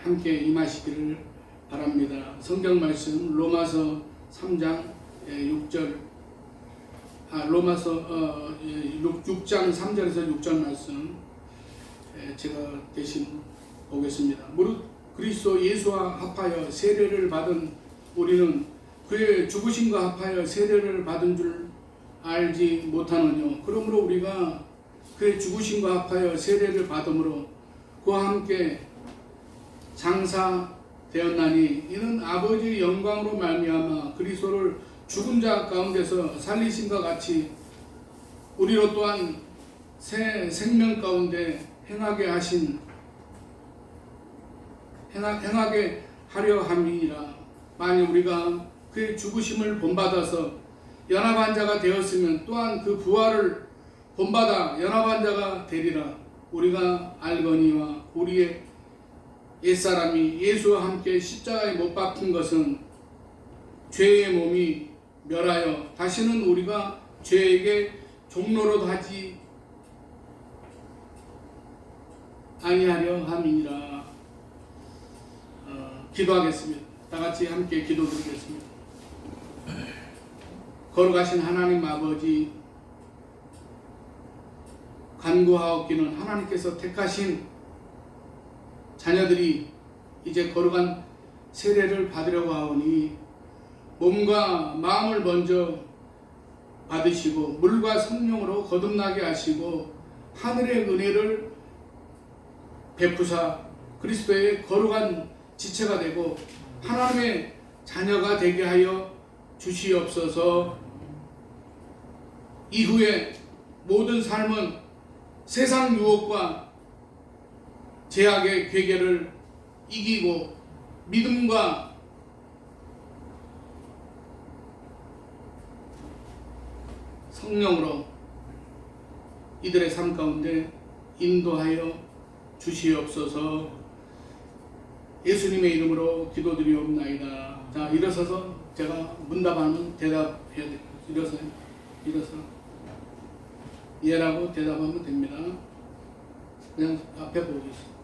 함께 임하시기를 바랍니다. 성경 말씀 로마서 3장 6절 로마서 6장 3절에서 6절 말씀 제가 대신 보겠습니다. 무릇 그리스도 예수와 합하여 세례를 받은 우리는 그의 죽으심과 합하여 세례를 받은 줄 알지 못하느뇨. 그러므로 우리가 그의 죽으심과 합하여 세례를 받음으로 그와 함께 장사되었나니 이는 아버지의 영광으로 말미암아 그리스도를 죽은 자 가운데서 살리심과 같이 우리로 또한 새 생명 가운데 행하게 하려 함이니라. 만일 우리가 그의 죽으심을 본받아서 연합한 자가 되었으면 또한 그 부활을 본받아 연합한 자가 되리라. 우리가 알거니와 우리의 옛사람이 예수와 함께 십자가에 못 박힌 것은 죄의 몸이 멸하여 다시는 우리가 죄에게 종로로 하지 아니하려 함이니라. 기도하겠습니다. 다같이 함께 기도드리겠습니다. 거룩하신 하나님 아버지, 간구하옵기는 하나님께서 택하신 자녀들이 이제 거룩한 세례를 받으려고 하오니 몸과 마음을 먼저 받으시고 물과 성령으로 거듭나게 하시고 하늘의 은혜를 베푸사 그리스도의 거룩한 지체가 되고 하나님의 자녀가 되게 하여 주시옵소서. 이후에 모든 삶은 세상 유혹과 제약의 괴계를 이기고 믿음과 성령으로 이들의 삶 가운데 인도하여 주시옵소서. 예수님의 이름으로 기도드리옵나이다. 자, 일어서서 제가 문답하면 대답해야 돼요. 일어서 예라고 대답하면 됩니다. 그냥 앞에 보고 있어요.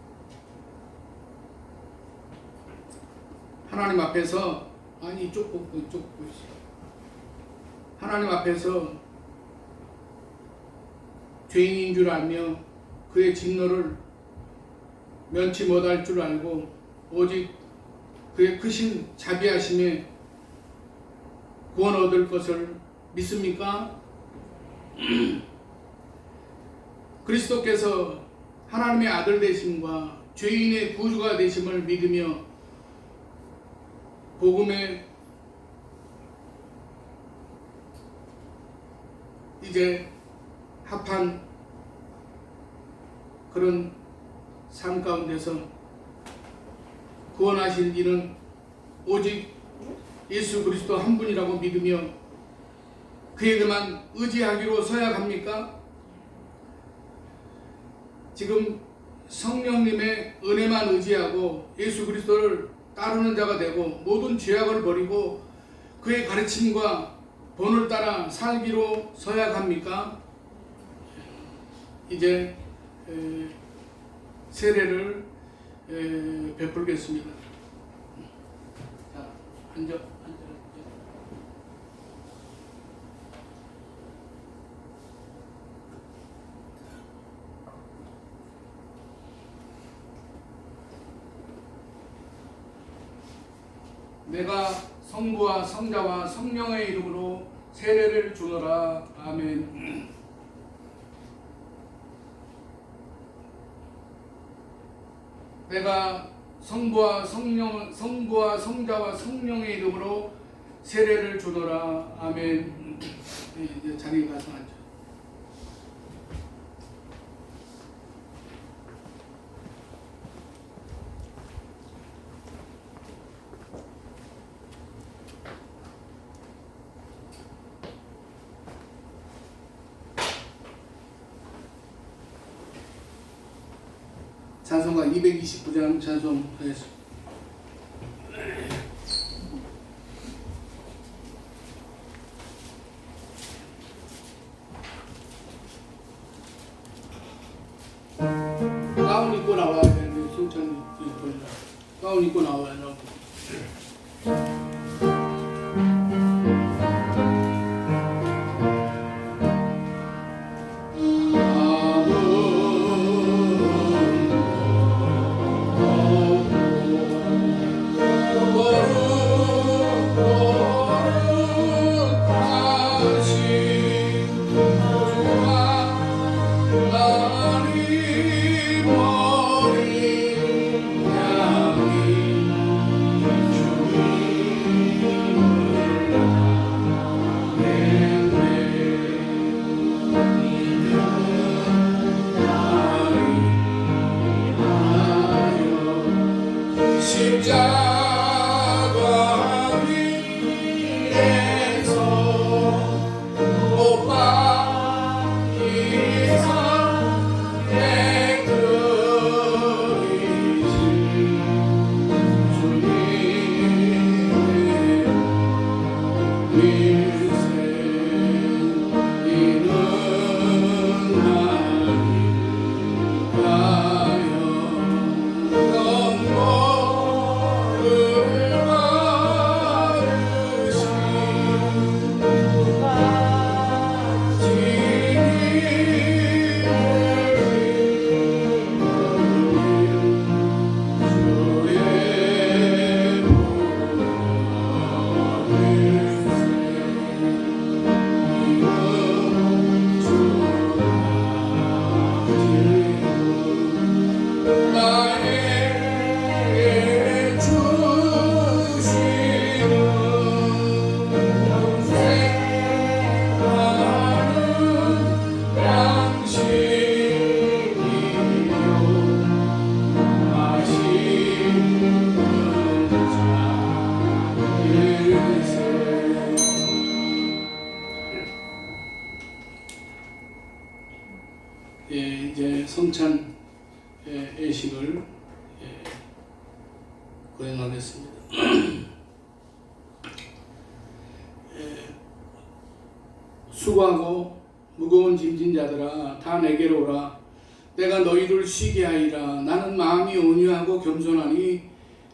하나님 앞에서 이쪽 보고 있어요. 하나님 앞에서 죄인인 줄 알며 그의 진노를 면치 못할 줄 알고 오직 그의 크신 자비하심에 구원 얻을 것을 믿습니까? 그리스도께서 하나님의 아들 되심과 죄인의 구주가 되심을 믿으며 복음에 이제 합한 그런 삶 가운데서 구원하신 이는 오직 예수 그리스도 한 분이라고 믿으며 그에게만 의지하기로 서약합니까? 지금 성령님의 은혜만 의지하고 예수 그리스도를 따르는 자가 되고 모든 죄악을 버리고 그의 가르침과 본을 따라 살기로 서약합니까? 이제 세례를 베풀겠습니다. 자, 앉아. 내가 성부와 성자와 성령의 이름으로 세례를 주노라. 아멘. 내가 성부와 성자와 성령의 이름으로 세례를 주노라. 아멘. 이제 자리에 가서 앉아. 찬송가 229장 찬송하겠습니다. 가운 입고 나와야 되는데 순천이 가운 입고 나와야 나오고. 이제 성찬 예식을 거행하겠습니다. 수고하고 무거운 짐진 자들아 다 내게로 오라. 내가 너희를 쉬게 하리라. 나는 마음이 온유하고 겸손하니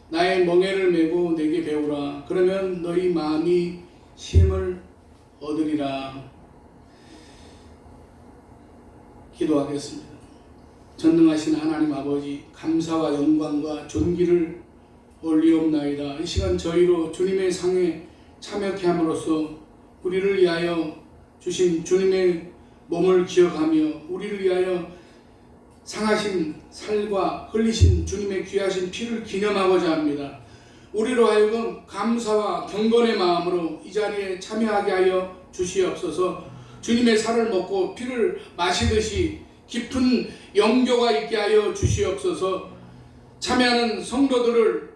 나의 멍에를 메고 내게 배우라. 그러면 너희 마음이 쉼을 얻으리라. 기도하겠습니다. 전능하신 하나님 아버지, 감사와 영광과 존귀를 올리옵나이다. 이 시간 저희로 주님의 상에 참여케 함으로써 우리를 위하여 주신 주님의 몸을 기억하며 우리를 위하여 상하신 살과 흘리신 주님의 귀하신 피를 기념하고자 합니다. 우리로 하여금 감사와 경건의 마음으로 이 자리에 참여하게 하여 주시옵소서. 주님의 살을 먹고 피를 마시듯이 깊은 영교가 있게 하여 주시옵소서. 참여하는 성도들을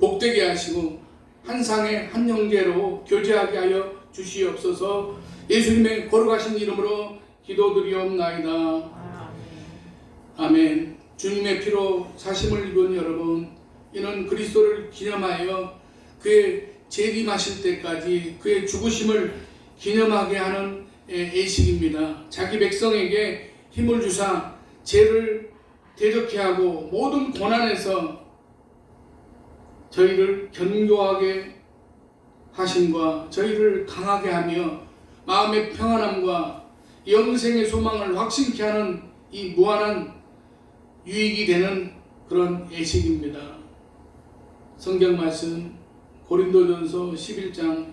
복되게 하시고 한 상에 한 형제로 교제하게 하여 주시옵소서. 예수님의 거룩하신 이름으로 기도드리옵나이다. 아멘. 주님의 피로 사심을 입은 여러분, 이는 그리스도를 기념하여 그의 재림하실 때까지 그의 죽으심을 기념하게 하는 예식입니다. 자기 백성에게 힘을 주사 죄를 대적케 하고 모든 고난에서 저희를 견고하게 하심과 저희를 강하게 하며 마음의 평안함과 영생의 소망을 확신케 하는 이 무한한 유익이 되는 그런 예식입니다. 성경 말씀 고린도전서 11장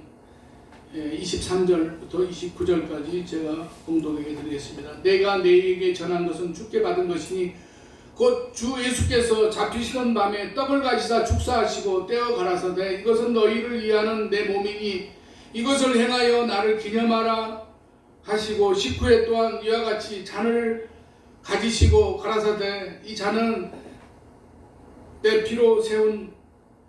23절부터 29절까지 제가 공독하게 드리겠습니다. 내가 너희에게 전한 것은 주께 받은 것이니 곧 주 예수께서 잡히시던 밤에 떡을 가지사 축사하시고 떼어 가라사대 이것은 너희를 위하는 내 몸이니 이것을 행하여 나를 기념하라 하시고 식후에 또한 이와 같이 잔을 가지시고 가라사대 이 잔은 내 피로 세운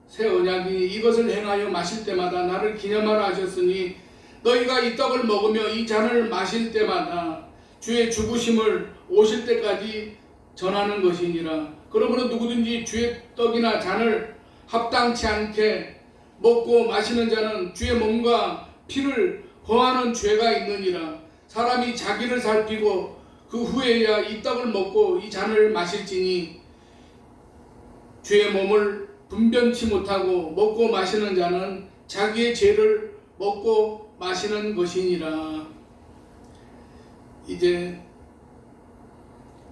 새 언약이니 이것을 행하여 마실 때마다 나를 기념하라 하셨으니 너희가 이 떡을 먹으며 이 잔을 마실 때마다 주의 죽으심을 오실 때까지 전하는 것이니라. 그러므로 누구든지 주의 떡이나 잔을 합당치 않게 먹고 마시는 자는 주의 몸과 피를 거하는 죄가 있느니라. 사람이 자기를 살피고 그 후에야 이 떡을 먹고 이 잔을 마실지니 주의 몸을 분변치 못하고 먹고 마시는 자는 자기의 죄를 먹고 마시는 것이니라. 이제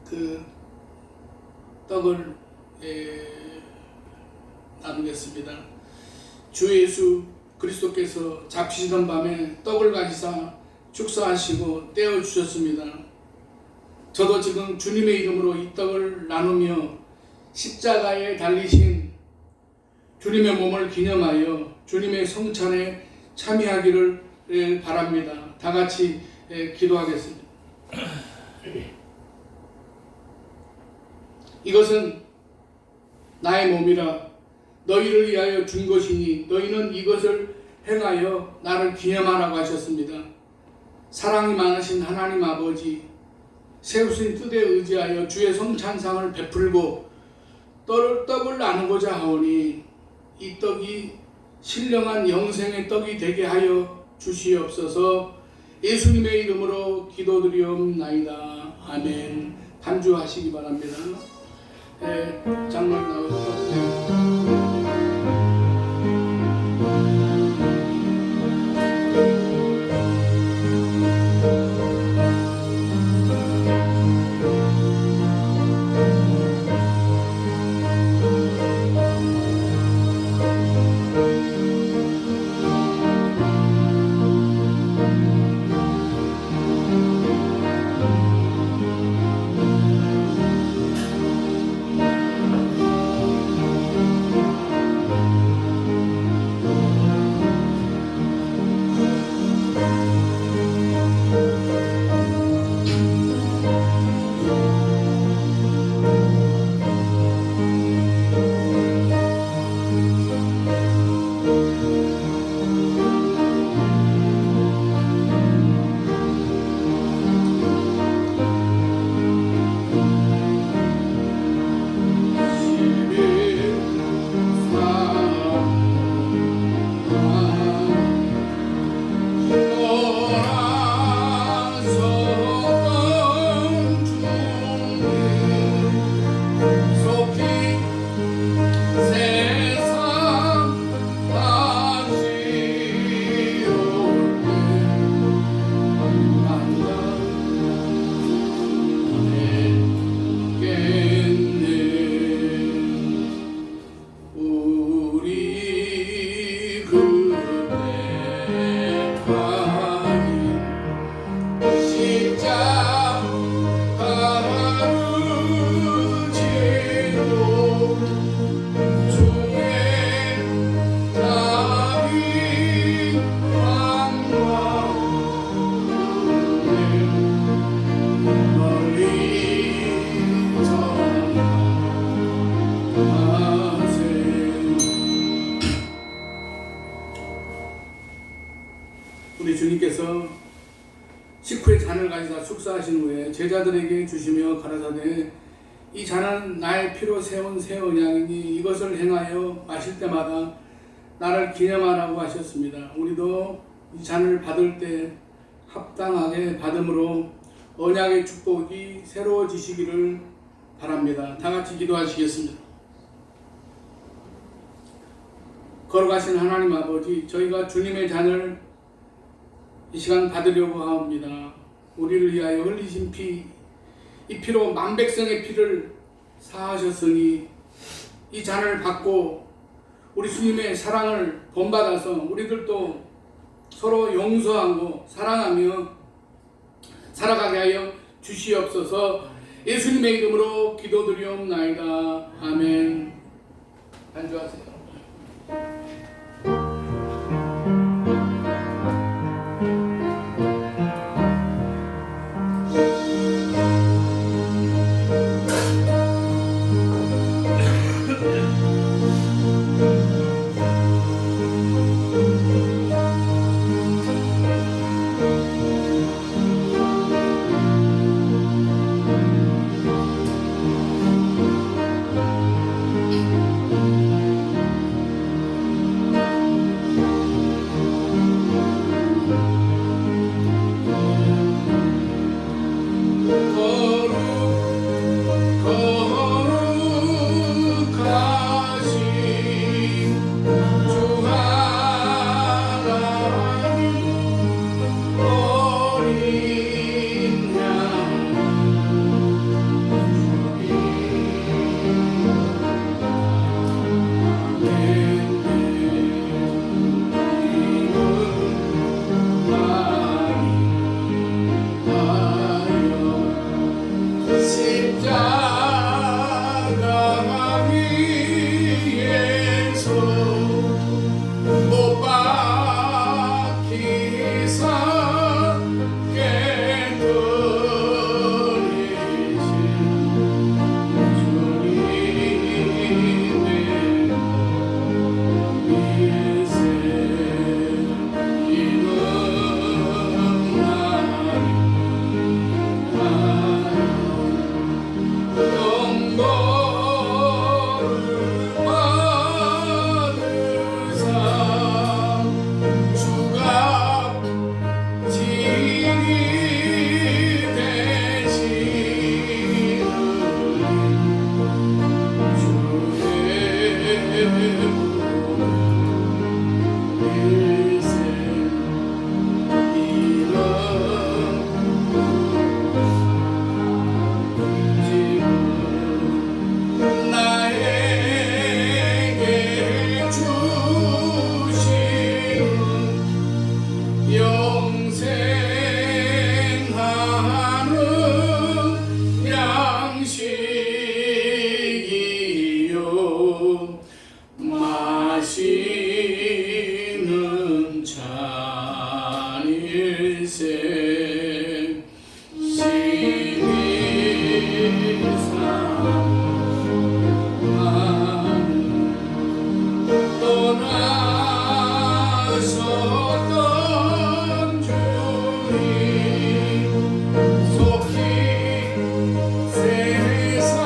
그 떡을 나누겠습니다. 주 예수 그리스도께서 잡히시던 밤에 떡을 가지사 축사하시고 떼어 주셨습니다. 저도 지금 주님의 이름으로 이 떡을 나누며 십자가에 달리신 주님의 몸을 기념하여 주님의 성찬에 참여하기를 바랍니다. 다 같이 기도하겠습니다. 이것은 나의 몸이라 너희를 위하여 준 것이니 너희는 이것을 행하여 나를 기념하라고 하셨습니다. 사랑이 많으신 하나님 아버지, 세우신 뜻에 의지하여 주의 성찬상을 베풀고 떡을 나누고자 하오니 이 떡이 신령한 영생의 떡이 되게 하여 주시옵소서. 예수님의 이름으로 기도드리옵나이다. 아멘. 반주하시기 바랍니다. 장로님 나오셔서 우리 주님께서 식후에 잔을 가지사 축사하신 후에 제자들에게 주시며 가라사대 이 잔은 나의 피로 세운 새 언약이니 이것을 행하여 마실 때마다 나를 기념하라고 하셨습니다. 우리도 이 잔을 받을 때 합당하게 받음으로 언약의 축복이 새로워지시기를 바랍니다. 다 같이 기도하시겠습니다. 걸어가신 하나님 아버지, 저희가 주님의 잔을 이 시간 받으려고 하옵니다. 우리를 위하여 흘리신 피, 이 피로 만백성의 피를 사하셨으니 이 잔을 받고 우리 주님의 사랑을 본받아서 우리들도 서로 용서하고 사랑하며 살아가게 하여 주시옵소서. 예수님의 이름으로 기도드리옵나이다. 아멘. 안주하세요. 마시는 잔일세 시리사는 떠나셨던 주님 속히 세상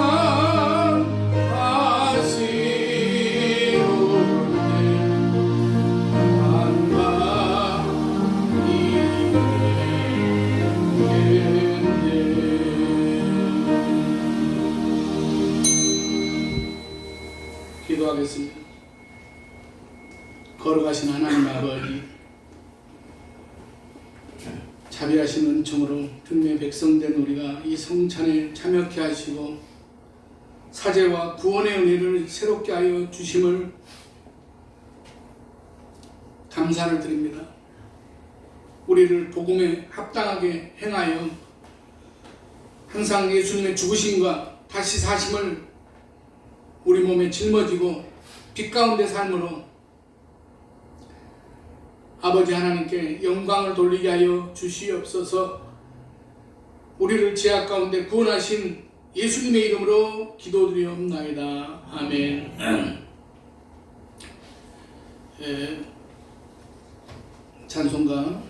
기도하겠습니다. 걸어가신 하나님 아버지, 자비하신 은총으로 등의 백성된 우리가 이 성찬에 참여케 하시고 사죄와 구원의 은혜를 새롭게 하여 주심을 감사를 드립니다. 우리를 복음에 합당하게 행하여 항상 예수님의 죽으심과 다시 사심을 우리 몸에 짊어지고 빛 가운데 삶으로 아버지 하나님께 영광을 돌리게 하여 주시옵소서. 우리를 죄악 가운데 구원하신 예수님의 이름으로 기도드리옵나이다. 아멘. 찬송가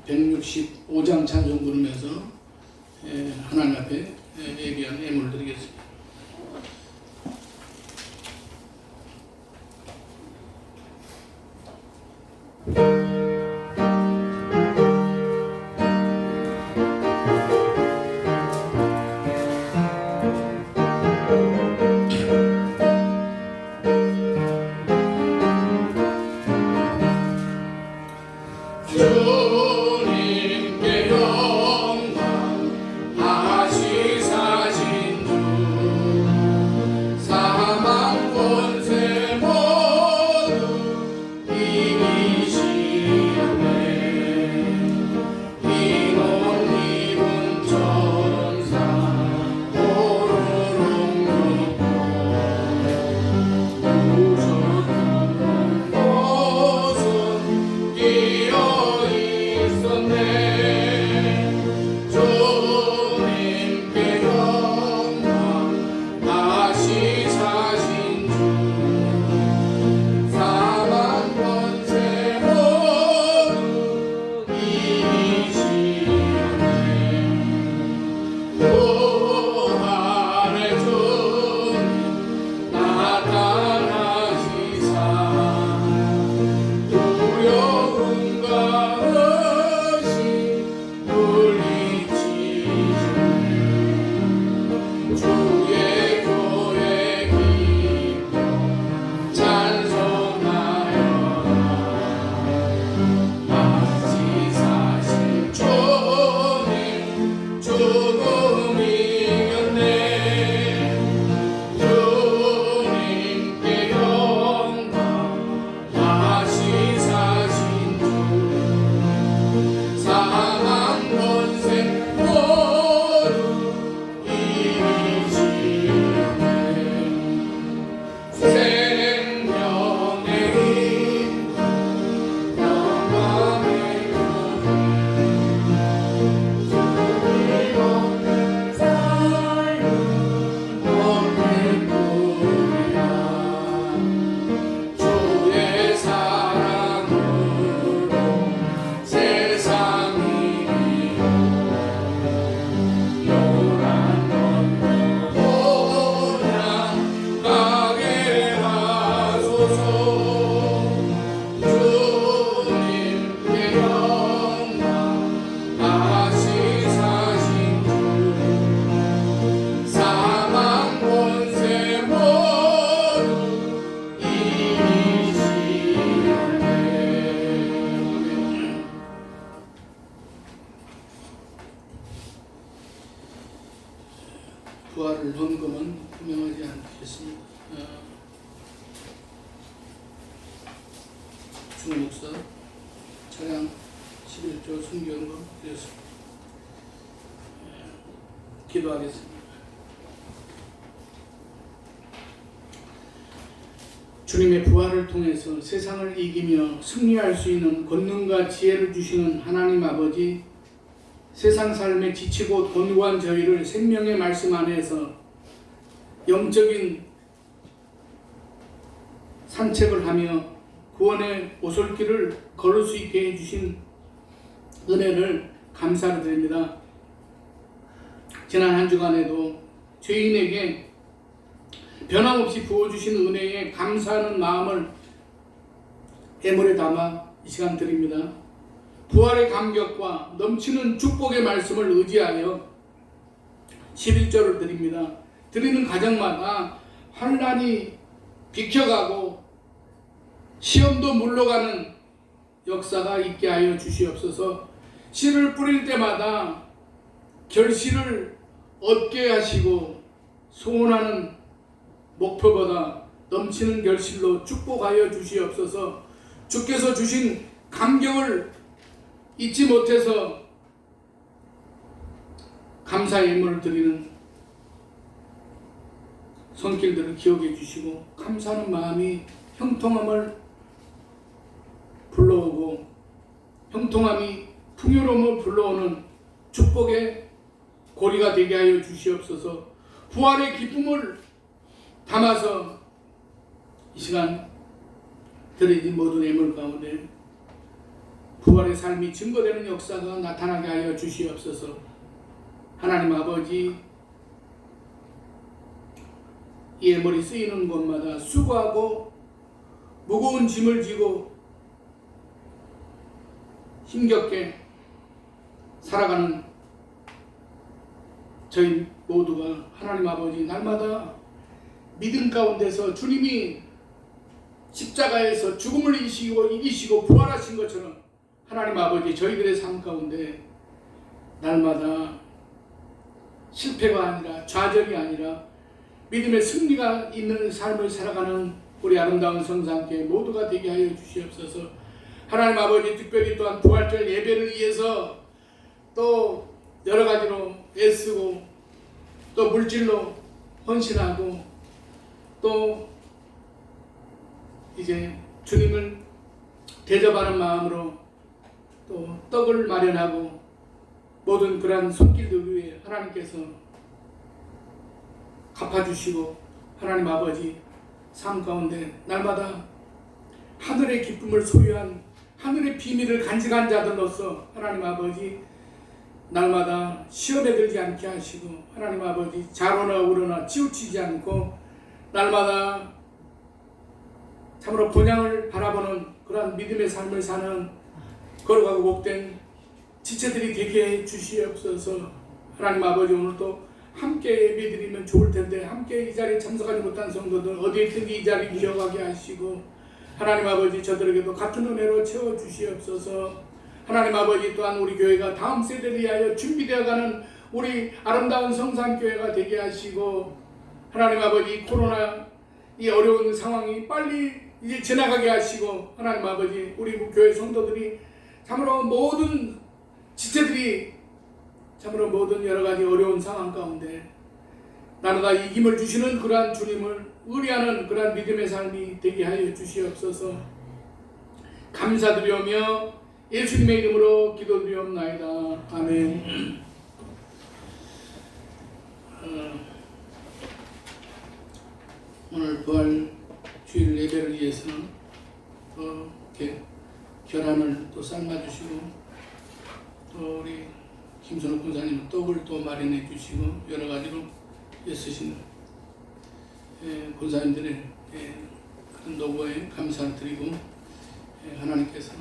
165장 찬송 부르면서 하나님 앞에 예비한 예물을 드리겠습니다. 박충호 목사 차량 11조 순교연금 드렸습니다. 기도하겠습니다. 주님의 부활을 통해서 세상을 이기며 승리할 수 있는 권능과 지혜를 주시는 하나님 아버지, 세상 삶에 지치고 곤고한 저희를 생명의 말씀 안에서 영적인 산책을 하며 구원의 오솔길을 걸을 수 있게 해주신 은혜를 감사를 드립니다. 지난 한 주간에도 죄인에게 변함없이 부어주신 은혜에 감사하는 마음을 애물에 담아 이 시간 드립니다. 부활의 감격과 넘치는 축복의 말씀을 의지하여 11절을 드립니다. 드리는 가정마다 환난이 비켜가고 시험도 물러가는 역사가 있게 하여 주시옵소서. 씨를 뿌릴 때마다 결실을 얻게 하시고 소원하는 목표보다 넘치는 결실로 축복하여 주시옵소서. 주께서 주신 감격을 잊지 못해서 감사의 예물을 드리는 손길들을 기억해 주시고 감사하는 마음이 형통함을 불러오고 형통함이 풍요로움을 불러오는 축복의 고리가 되게 하여 주시옵소서. 부활의 기쁨을 담아서 이 시간 드리는 모든 예물 가운데 부활의 삶이 증거되는 역사가 나타나게 하여 주시옵소서. 하나님 아버지, 이 예물이 쓰이는 곳마다 수고하고 무거운 짐을 지고 힘겹게 살아가는 저희 모두가 하나님 아버지 날마다 믿음 가운데서 주님이 십자가에서 죽음을 이기시고 부활하신 것처럼 하나님 아버지 저희들의 삶 가운데 날마다 실패가 아니라 좌절이 아니라 믿음의 승리가 있는 삶을 살아가는 우리 아름다운 성산교회 모두가 되게 하여 주시옵소서. 하나님 아버지, 특별히 또한 부활절 예배를 위해서 또 여러 가지로 애쓰고 또 물질로 헌신하고 또 이제 주님을 대접하는 마음으로 또 떡을 마련하고 모든 그러한 손길들 위해 하나님께서 갚아주시고 하나님 아버지 삶 가운데 날마다 하늘의 기쁨을 소유한 하늘의 비밀을 간직한 자들로서 하나님 아버지 날마다 시험에 들지 않게 하시고 하나님 아버지 자로나 우러나 치우치지 않고 날마다 참으로 본향을 바라보는 그러한 믿음의 삶을 사는 거룩하고 복된 지체들이 되게 해 주시옵소서. 하나님 아버지, 오늘도 함께 예배드리면 좋을 텐데 함께 이 자리에 참석하지 못한 성도들 어디에 있든지 이 자리를 기억하게 하시고 하나님 아버지 저들에게도 같은 은혜로 채워주시옵소서. 하나님 아버지 또한 우리 교회가 다음 세대를 위하여 준비되어가는 우리 아름다운 성산교회가 되게 하시고 하나님 아버지 코로나 이 어려운 상황이 빨리 이제 지나가게 하시고 하나님 아버지 우리 교회 성도들이 참으로 모든 지체들이 참으로 모든 여러가지 어려운 상황 가운데 나라가 이김을 주시는 그러한 주님을 의뢰하는 그러한 믿음의 삶이 되게 하여 주시옵소서. 감사드리오며 예수님의 이름으로 기도드리옵나이다. 아멘. 오늘 부활 주일 예배를 위해서 이렇게 계란을 또 삶아주시고 또 우리 김선욱 권사님 떡을 또 마련해 주시고 여러 가지로 애쓰신 권사님들의 그런 노고에 감사를 드리고 하나님께서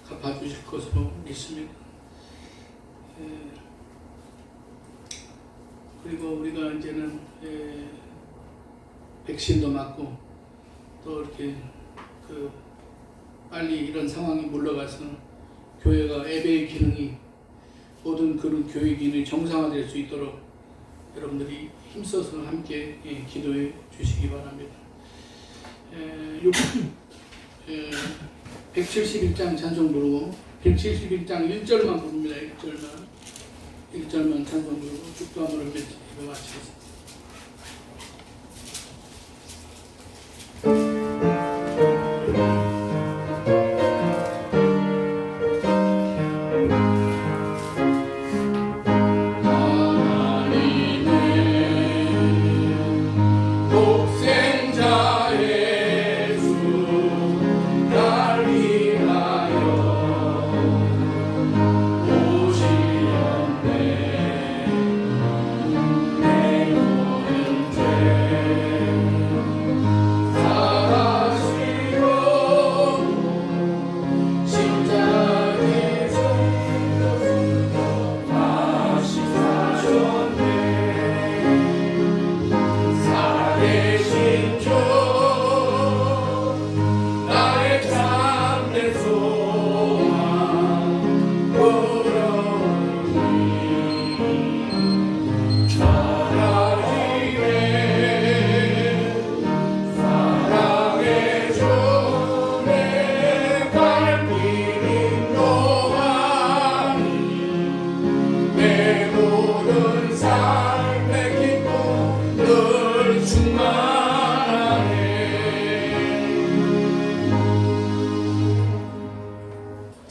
갚아주실 것으로 믿습니다. 그리고 우리가 이제는 백신도 맞고 또 이렇게 빨리 이런 상황이 물러가서 교회가 예배의 기능이 모든 그런 교회 기능이 정상화될 수 있도록 여러분들이 힘써서 함께 기도해 주시기 바랍니다. 171장 찬송 부르고 171장 1절만 부릅니다. 1절만 찬송 부르고 축도함으로 예배 마치겠습니다.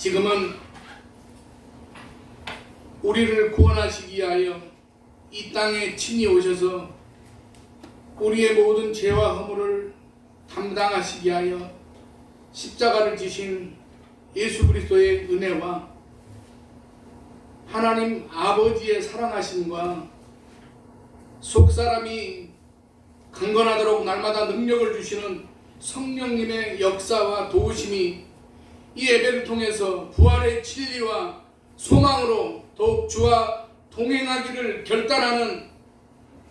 지금은 우리를 구원하시기 위하여 이 땅에 친히 오셔서 우리의 모든 죄와 허물을 담당하시기 위하여 십자가를 지신 예수 그리스도의 은혜와 하나님 아버지의 사랑하심과 속사람이 강건하도록 날마다 능력을 주시는 성령님의 역사와 도우심이 이 예배를 통해서 부활의 진리와 소망으로 더욱 주와 동행하기를 결단하는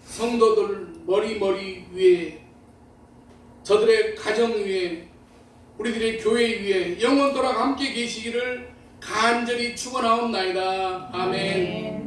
성도들 머리 위에, 저들의 가정 위에, 우리들의 교회 위에 영원토록 함께 계시기를 간절히 축원하옵나이다. 아멘.